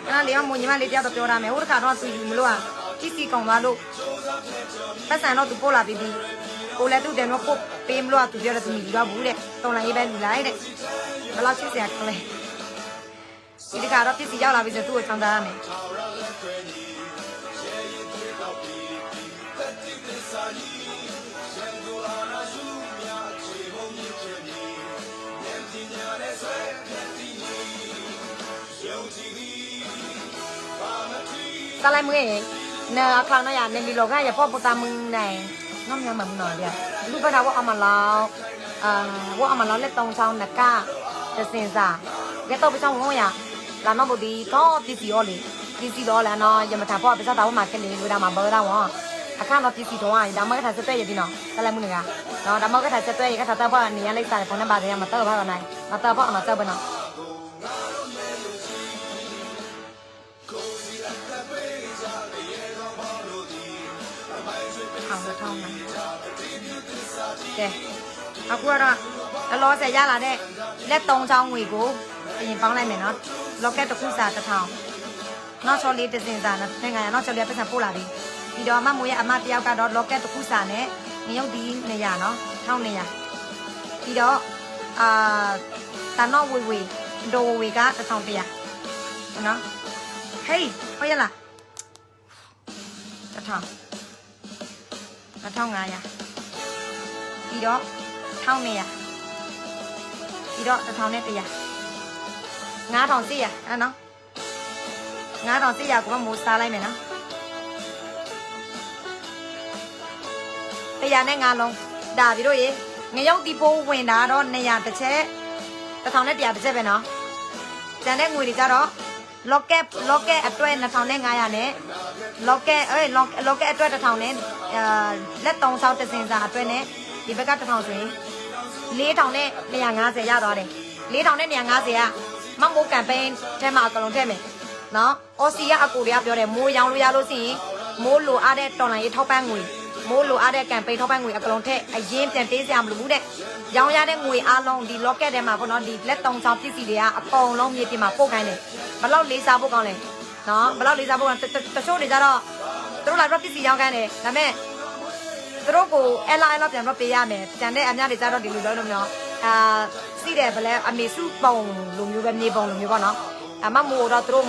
အဲ့လေမညီမလေးတယောက်တော့ပြောရမယ်ဟိုတခါတော့သူယူမလို့อ่ะပစ္စည်းကုန်သွားလို့ပတ်စံတော့သူပို့လာပြီးကိုလည်းသူ့တယ်တော့ပို့ပေးမလို့อ่ะသူပြောတယ်သူမယူတော့ဘူးတဲ့တုံးလိုက်ရေးပဲလူလိုက်တဲ့ဘယ်လောက်ချစ်စရာကလေးဒီတခါတော့ပစ္စည်းရောက်လာပြီဆိုသူ့ကိုချောင်းသားရမယ်ตะไลมื้อเนอคราวนั้นอย่าในมีโลกอย่าพ่อปตามึงไหนน้อมยังแบบหน่อยเดียวลูกไปนะว่าเอามาแล้วว่าเอามาแล้วเล็ดตรงช่องนักก้าจะเสียซ่าแกโตไปช่องหัวอย่าแล้วน้องบุตรีท้อตีสีอ้อเลยตีสีล้อแล้วเนาะอย่ามาถามพ่อไปช่องตาว่ามาแค่นี้เวลามาเบอร์เราอ่ะอาข้างเราตีสีท้องอ่ะดำมันก็ถ่ายเสื้อตัวอย่างพี่น้องตะไลมื้อนึงอ่ะเนาะดำมันก็ถ่ายเสื้อตัวอย่างก็ถ่ายเสื้อพ่ออันนี้อะไรใส่ของน้ำบาดเนี่ยมาเตอร์พ่อกันไหนมาเตอร์พ่อเอามาเตอร์ไปเนาะ ထောင်ထောင်မှာကဲအခုကတော့အလောဆယ်ရလာတဲ့လက်3ချောင်းငွေကိုအရင်ပေါင်းလိုက်မယ်နော်လော့ကက်တစ်ခုစာ1000နောက်ချော်လေးတစ်စင်စာနဲ့ငါရနောက်ချော်လေးပတ်စံပို့လာပြီပြီးတော့အမမိုးရဲ့အမတယောက်ကတော့လော့ကက်တစ်ခုစာနဲ့ငရုတ်ဒီ200နော်1200ပြီးတော့တန်တော့ဝေဒိုဝေက1100နော်ဟေးဟုတ်ရလား1500ပြီးတော့1200ပြီးတော့1100 9400အဲ့နော်9400ကိုမိုးစားလိုက်မယ်နော်100နဲ့5လုံးဒါပြီးတော့ရေငရုတ်ဒီပိုးဝင်တာတော့200တစ်ချက်1100တစ်ချက်ပဲနော်ကျန်တဲ့ငွေတွေကြတော့လော့ကက်အတွဲ2500နဲ့လော့ကက်အတွဲ1000နဲ့လက်3ဆောက်တစ်စင်စာအတွဲနဲ့ဒီဘက်က1000ဆိုရင်4000နဲ့250ရသွားတယ်4000နဲ့250ကမမိုးကမ်ပိန်းထဲမှာအကုန်လုံးထည့်မယ်နော်အော်စီကအကူတွေကပြောတယ်မိုးရောင်းလို့ရလို့ရှိရင်မိုးလိုအားတဲ့တော်လိုင်းရေးထောက်ပံ့ငွေမိုးလိုအားတဲ့ကမ်ပိန်းထောက်ပံ့ငွေအကုန်လုံးထည့်အရင်ပြန်ပေးစရာမလိုဘူးတဲ့ရောင်းရတဲ့ငွေအားလုံးဒီ locket ထဲမှာပေါ့နော်ဒီလက်3ချောင်းပစ္စည်းတွေကအကုန်လုံးမြေပြင်မှာပို့ခိုင်းတယ်ဘလောက်လေးစားဖို့ကောင်းလဲနော်ဘလောက်လေးစားဖို့ကောင်းတချို့တွေကြတော့သူတို့လာတော့ပစ္စည်းရောင်းခိုင်းတယ်ဒါပေမဲ့သူတို့ကိုအလားပြန်တော့ပေးရမယ်ကျန်တဲ့အများတွေကြတော့ဒီလိုပြောလို့မရောစီးတယ်ဗလဲအမေစုပုံလိုမျိုးပဲမြေပုံလိုမျိုးပေါ့နော်အမမို့တော့သူတို့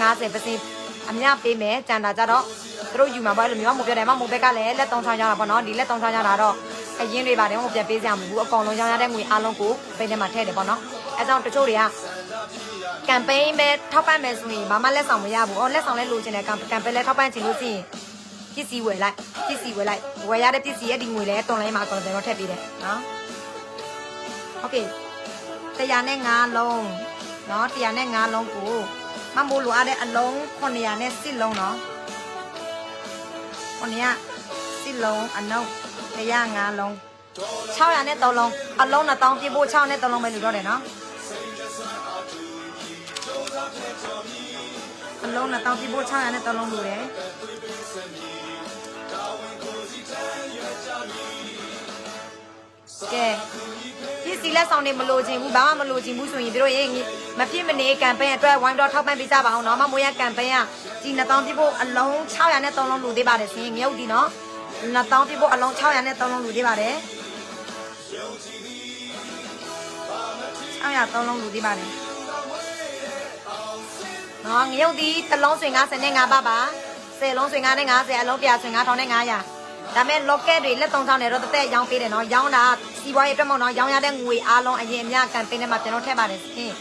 90%အများပေးမယ်ကျန်တာကြတော့သူတို့ယူမှာပေါ့လို့မျိုးမပြောတယ်မမို့ဘက်ကလည်းလက်3ချောင်းရတာပေါ့နော်ဒီလက်3ချောင်းရတာတော့အရင်တွေပါတယ်ဟိုပြန်ပေးစရာမလိုဘူးအကောင်လုံးရောင်းရတဲ့ငွေအားလုံးကိုပိတ်ထဲမှာထည့်တယ်ပေါ့နော်အဲကြောင့်တချို့တွေကကမ်ပိန်းပဲထောက်ပံ့မယ်ဆိုရင်ဘာမှလက်ဆောင်မရဘူးလက်ဆောင်လဲလိုချင်တယ်ကမ်ပိန်းလဲထောက်ပံ့ချင်လို့ရှိရင်ပစ္စည်းဝယ်လိုက်ဝယ်ရတဲ့ပစ္စည်းရဲ့ဒီငွေလဲတွန်လိုင်းမှာအကောင်တော့ထည့်ပေးတယ်နော်โอเค105လုံးနော်105လုံးကိုမမိုးလိုအားတဲ့အလုံး900နဲ့10လုံးနော်900 10လုံးအနုပ်105လုံး600နဲ့3လုံးအလုံး1000ပြဖို့6နဲ့3လုံးပဲလူတော့တယ်နော်အလုံး1000ပြဖို့600နဲ့3လုံးလူတယ်ကဲပစ္စည်းလက်ဆောင်တွေမလိုချင်ဘူးဘာမှမလိုချင်ဘူးဆိုရင်တို့ရေမဖြစ်မနေကမ်ပိန်းအတွက်ဝိုင်းတော့ထောက်ပံ့ပေးကြပါအောင်နော်မမိုးရကမ်ပိန်းကဒီ2000ပြဖို့အလုံး600နဲ့3လုံးလူသေးပါတယ်ရှင်ငရုတ်ဒီနော်2000ပြဖို့အလုံး600နဲ့3လုံးလူသေးပါတယ်600 3လုံးလူသေးပါတယ်နော်ငရုတ်ဒီတစ်လုံးဆွေ55ပါ10လုံးဆွေ9နဲ့50အလုံး100ဆွေ9000နဲ့900ဒါမဲ့ locket တွေလက်3ချောင်းနဲ့တော့တက်ရောင်းပေးတယ်နော်ရောင်းတာစီးပွားရေးအတွက်မဟုတ်နော်ရောင်းရတဲ့ငွေအားလုံးအရင်အများကမ်ပိန်းထဲမှာကျွန်တော်ထည့်ပါတယ်ရှင်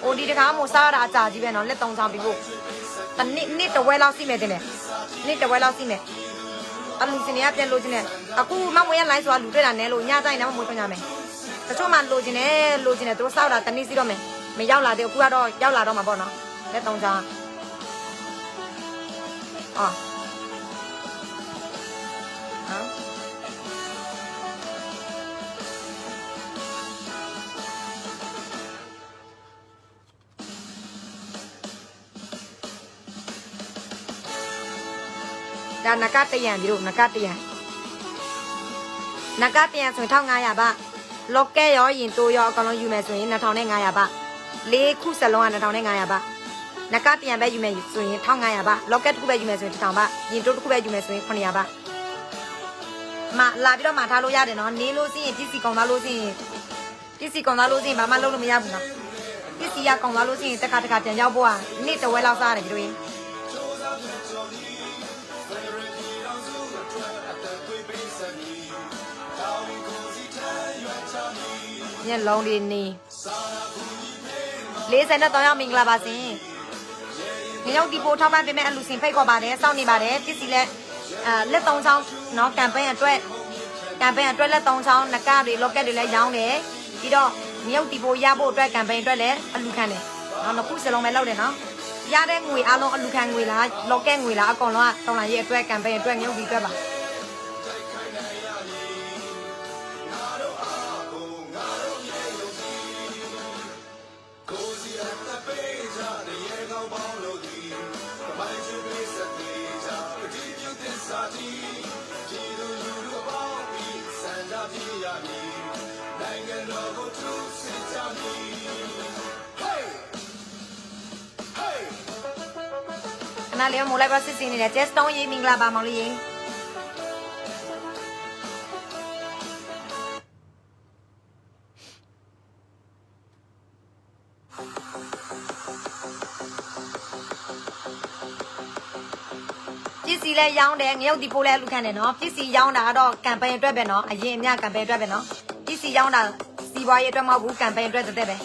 အိုဒီတကားမို့စားတာအကြာကြီးပဲနော်လက်3ချောင်းပြီးဖို့တနေ့တဝဲလောက်စီးမယ်တင်တယ်နေ့တဝဲလောက်စီးမယ်အလူစင်ရပြန်လို့ချင်းနဲ့အခုမမွေးရလိုင်းဆိုတာလူတွေ့တာနဲလို့ညတိုင်းနဲ့မမွေးချင်ကြမယ်တချို့မှလိုချင်တယ်သူတို့စောက်တာတနည်းစီတော့မယ်မရောက်လာသေးအခုကတော့ရောက်လာတော့မှာပေါ့နော်လက်3ချောင်းအော်ဒါနကတရံပြီးတော့နကတရံဆိုရင်1500ပါလော့ကက်ရောရင်တိုးရောအကောင်လုံးယူမယ်ဆိုရင်2500ပါ4ခုစလုံးက2500ပါနကတရံပဲယူမယ်ဆိုရင်1500ပါလော့ကက်တစ်ခုပဲယူမယ်ဆိုရင်1000ပါရင်တိုးတစ်ခုပဲယူမယ်ဆိုရင်900ပါမလာပြီးတော့မှထားလို့ရတယ်နော်နေလို့ရှိရင်ပစ္စည်းကောင်သားလို့ရှိရင်ဘာမှလုပ်လို့မရဘူးနော်ပစ္စည်းကကောင်သားလို့ရှိရင်တစ်ခါပြန်ရောက်ဖို့ကနေ့တစ်ဝဲလောက်စားရတယ်တို့ရင်ညလုံးလေးနေ40နဲ့3ရောက်မင်္ဂလာပါရှင်ငရုတ်ဒီပိုထောက်ပံ့ပေးမဲ့အလူစင်ဖိတ်ခေါ်ပါတယ်စောင့်နေပါတယ်ပစ္စည်းလက်လက်3ချောင်းနော်ကမ်ပိန်းအတွက်လက်3ချောင်းနကတွေလော့ကက်တွေလည်းရောင်းတယ်ပြီးတော့ငရုတ်ဒီပိုရဖို့အတွက်ကမ်ပိန်းအတွက်လည်းအလူခံတယ်နော်နှစ်ခုစလုံးပဲလုပ်တယ်နော်ရတဲ့ငွေအားလုံးအလူခံငွေလားလော့ကက်ငွေလားအကုန်လုံးကတော်လာရေးအတွက်ကမ်ပိန်းအတွက်ငရုတ်ဒီအတွက်ပါ နာလေးမိုးလိုက်ပါစစ်စင်းနေတယ်ကျက်စတုံးရေးမင်္ဂလာပါမောင်လေးပစ္စည်းလဲရောင်းတယ်ငရုတ်ဒီပိုးလဲအလူခံတယ်နော်ပစ္စည်းရောင်းတာကတော့ကမ်ပိန်းအတွက်ပဲနော်အရင်အမြကမ်ပိန်းအတွက်ပဲနော်ပစ္စည်းရောင်းတာစီးပွားရေးအတွက်မဟုတ်ဘူးကမ်ပိန်းအတွက်တဲ့ပဲ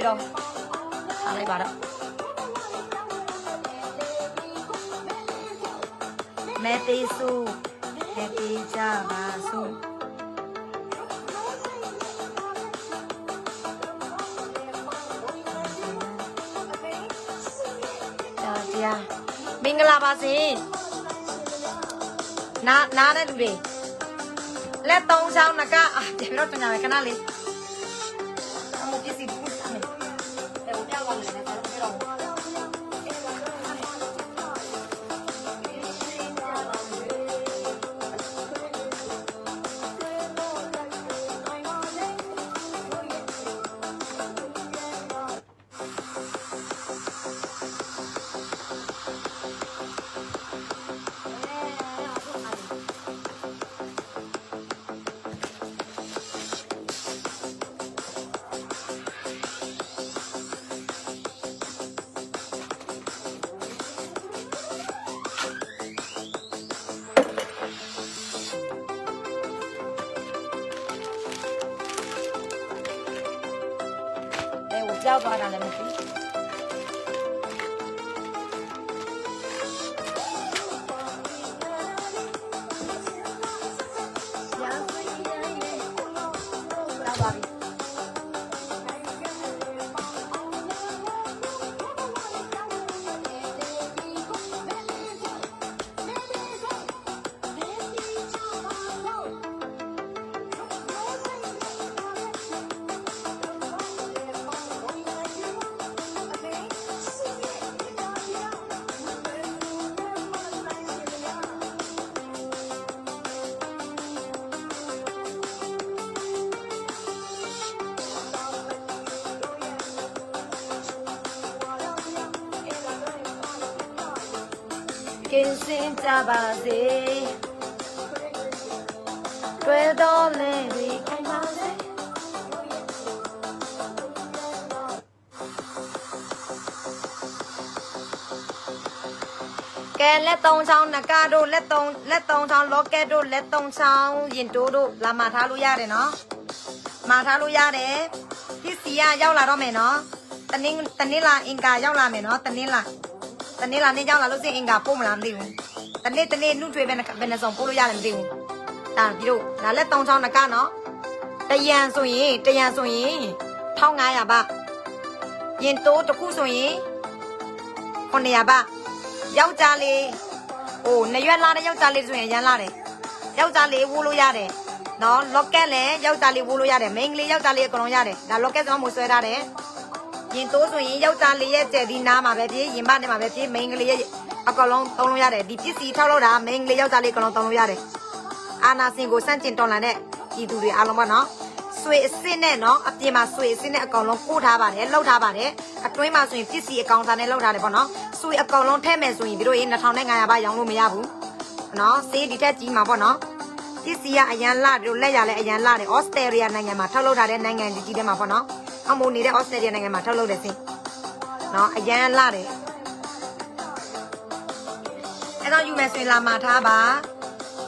တော့အားလိုက်ပါတော့မဲသေးစုမဲသေးကြပါစုတရားမင်္ဂလာပါစေနားတဲ့လူတွေလက်သုံးချောင်းနကပြန်တော့ပြန်ရခဏလေးအမှုပစ္စည်းဘူးစားမယ်ကြောက်သွားတာလည်းမသိကင်းစင်ကြပါစေတွေ့တော်လဲဒီခိုင်ပါစေကဲလက်သုံးချောင်းနဂါတို့လက်သုံးချောင်းလောကက်တို့လက်သုံးချောင်းရင်တိုးတို့လာမှာထားလို့ရတယ်နော်မှာထားလို့ရတယ်ပစ္စည်းရောက်လာတော့မယ်နော်တနင်္လာအင်္ဂါရောက်လာမယ်နော်တနင်္လာနေ့ရောက်လာလို့စင်အင်္ဂါပို့မလားမသိဘူးတနေ့နှုတ်ထွေးပဲနဲ့ဆောင်ပို့လို့ရတယ်မသိဘူးဒါပြီးတော့ဒါလက်သုံးချောင်းနဂါနော်တရံဆိုရင်1500ပါရင်တိုးတစ်ခုဆိုရင်900ပါယောက်ျားလေးဟိုနှစ်ရွက်လာတဲ့ယောက်ျားလေးဆိုရင်ရမ်းလာတယ်ယောက်ျားလေးဝိုးလို့ရတယ်နော်လော့ကက်လည်းယောက်ျားလေးဝိုးလို့ရတယ်မိန်းကလေးယောက်ျားလေးအကုန်လုံးရတယ်ဒါလော့ကက်ဆိုမှဆွဲထားတယ်ရင်တိုးဆိုရင်ယောက်ျားလေးရဲ့ကျဲဒီနားမှာပဲပြေးရင်မနဲ့မှာပဲပြေးမိန်းကလေးရဲ့အကောင်လုံးသုံးလို့ရတယ်ဒီပစ္စည်းထောက်လို့တာမိန်းကလေးယောက်ျားလေးအကောင်လုံးသုံးလို့ရတယ်အာနာစင်ကိုစန့်ကျင်တော်လာတဲ့ဤသူတွေအားလုံးပါနော်ဆွေအစ်စ်နဲ့နော်အပြင်မှာဆွေအစ်စ်နဲ့အကောင်လုံးပို့ထားပါတယ်လှုပ်ထားပါတယ်အတွင်းမှာဆိုရင်ပစ္စည်းအကောင်စားနဲ့လှုပ်ထားတယ်ပေါ့နော်ဆွေအကောင်လုံးထဲမယ်ဆိုရင်တို့ရေ2500ပါရောင်းလို့မရဘူးနော်စေးဒီထက်ကြီးမှာပေါ့နော်ပစ္စည်းကအရန်လာတို့လက်ရလဲအရန်လာတယ်ဩစတြေးလျနိုင်ငံမှာထုတ်လုပ်ထားတဲ့နိုင်ငံကြီးထဲမှာပေါ့နော်အမိုးနေတဲ့ဩစတြေးလျနိုင်ငံမှာထုတ်လုပ်တဲ့စင်နော်အရန်လာတယ်အဲ့တော့ယူမယ်ဆိုရင်လာမှာထားပါ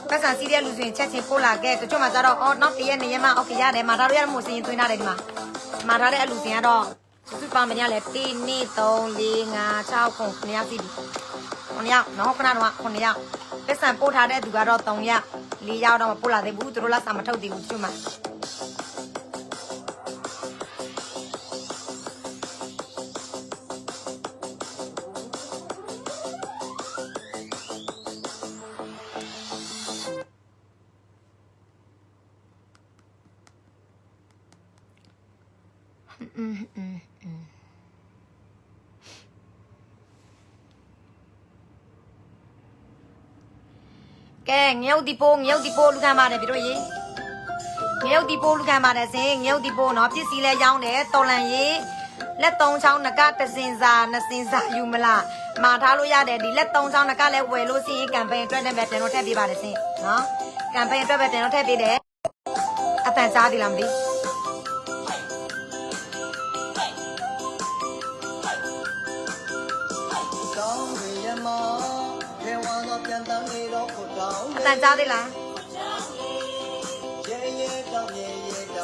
ပတ်စံစီးတဲ့လူဆိုရင်ချက်ချင်းပို့လာခဲ့တချို့မှာကျတော့အော်နောက်တရက်နေရမှအောက်ရတယ်မှာထားလို့ရမို့စင်သွင်းထားတယ်ဒီမှာမှာထားတဲ့အလူစင်ကတော့စုပါမရလဲ1 2 3 4 5 6 9ယောက်စီးပြီ9ယောက်နော်ခဏတော့9ယောက်ပတ်စံပို့ထားတဲ့သူကတော့3ယောက်4ယောက်တော့မပို့လာသေးဘူးသူတို့လက်စာမထုတ်သေးဘူးတချို့မှာ ကဲငရုတ်ဒီပိုးလူခံပါတယ်ပြီးတော့ရေငရုတ်ဒီပိုးလူခံပါတယ်စင်ငရုတ်ဒီပိုးနော်ပစ္စည်းလဲရောင်းတယ်တော်လန်ရေလက်3ချောင်းနကတစင်စာ2စင်စာယူမလားမာထားလို့ရတယ်ဒီလက်3ချောင်းနကလည်းဝယ်လို့စီရင်ကမ်ပိန်းအတွက်နဲ့ပဲပြန်တော့ထည့်ပေးပါတယ်စင်နော်ကမ်ပိန်းအတွက်ပဲပြန်တော့ထည့်ပေးတယ်အတန်ကြားသေးလားမသိအတန်ကြားသေးလား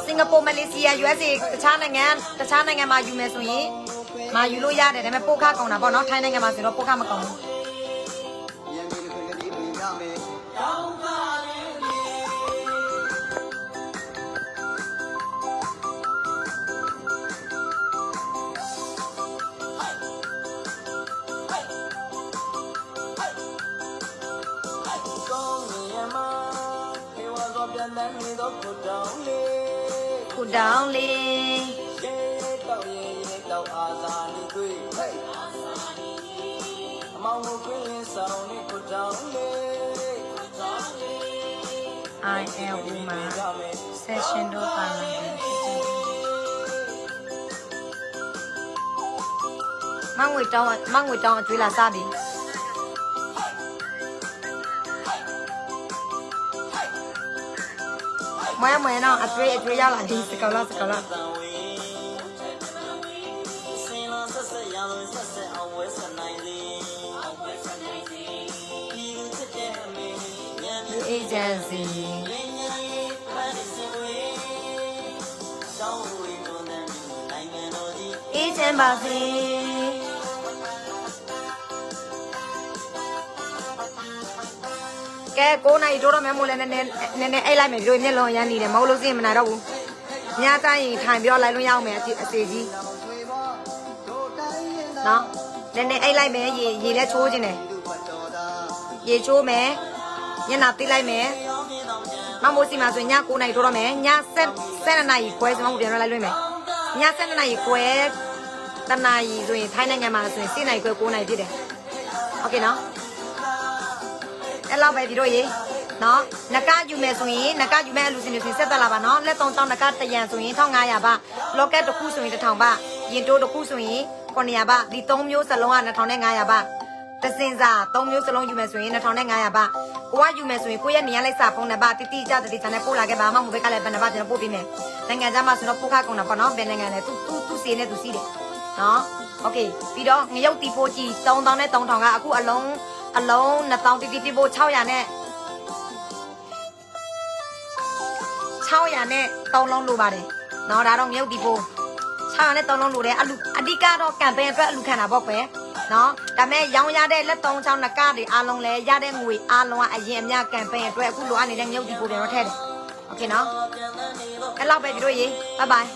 စင်ကာပူမလေးရှား USA တခြားနိုင်ငံမှာယူမယ်ဆိုရင်မှာယူလို့ရတယ်ဒါပေမဲ့ပို့ခကောင်းတာပေါ့နော်ထိုင်းနိုင်ငံမှာဆိုတော့ပို့ခမကောင်းဘူးခုတောင်းလေးတောက်အာသာလေးတွေ့အမောင်ကိုခွင်းဆောင်လေးခုတောင်းလေးI am woman session တော့ပါလာတယ်မငွေတောင်းအကျွေးလာစားပြီမွဲတော့အကျွေးရောက်လာဒီစကောလာagency အေးချမ်းပါစေကဲ9နာရီတိုးတော့မယ်မို့လဲနည်းအိတ်လိုက်မယ်ပြီးတော့မျက်လုံးရမ်းနေတယ်မဟုတ်လို့စင်မနိုင်တော့ဘူးညတိုင်းထိုင်ပြီးတော့လိုက်လို့ရအောင်မယ်အစီကြီးနော်နည်းအိတ်လိုက်မယ်ရေလဲချိုးခြင်းတယ်ရေချိုးမယ်ညနာတိလိုက်မယ်မမိုးစီမှာဆိုရင်ည9နာရီတိုးတော့မယ်ည7နာရီခွဲဆိုမှပြန်တော့လိုက်လွှင့်မယ်ည7နာရီခွဲတနာရီဆိုရင်ထိုင်းနိုင်ငံမှာဆိုရင်7နာရီခွဲ9နာရီဖြစ်တယ်โอเคနော်အဲ့လောက်ပဲပြီးတော့ရေနော်နကယူမယ်ဆိုရင်နကယူမယ်အလူစင်တွေဆိုရင်ဆက်သက်လာပါနော်လက်3000နကတရံဆိုရင်1500ပါလော့ကက်တစ်ခုဆိုရင်1000ပါရင်တိုးတစ်ခုဆိုရင်900ပါဒီ3မျိုးစလုံးက2500ပါတစင်စာ3မျိုးစလုံးယူမယ်ဆိုရင်2500ပါကိုကယူမယ်ဆိုရင်ကိုရဲ့နေရာလိုက်စာဖုန်းနံပါတ်တိတိကျတိကျနဲ့ပို့လာခဲ့ပါမှမိုဘိုက်ကလည်းဘယ်နှပါကျွန်တော်ပို့ပေးမယ်နိုင်ငံခြားမှာဆိုတော့ပို့ခကုန်တာပေါ့နော်ဘယ်နိုင်ငံလဲသူစီနဲ့သူစီးတယ်နော်โอเคပြီးတော့ငရုတ်တီပိုးကြီး3000နဲ့3000ကအခုအလုံး2000တိတိပို့600နဲ့3လုံးလိုပါတယ်နော်ဒါတော့ငရုတ်တီပိုး600နဲ့3လုံးလိုတယ်အဓိကတော့ကမ်ပိန်းအတွက်အလူခံတာပေါ့ကွယ်နော်ဒါမဲ့ရောင်းရတဲ့လက်3ချောင်းနကတွေအားလုံးလဲရတဲ့ငွေအားလုံးကအရင်အမြကမ်ပိန်းအတွက်အခုလိုအပ်နေတဲ့ငရုတ်တီပိုးတွေတော့ထည့်တယ်โอเคနော်အဲ့လောက်ပဲပြီးတော့ရေဘိုင်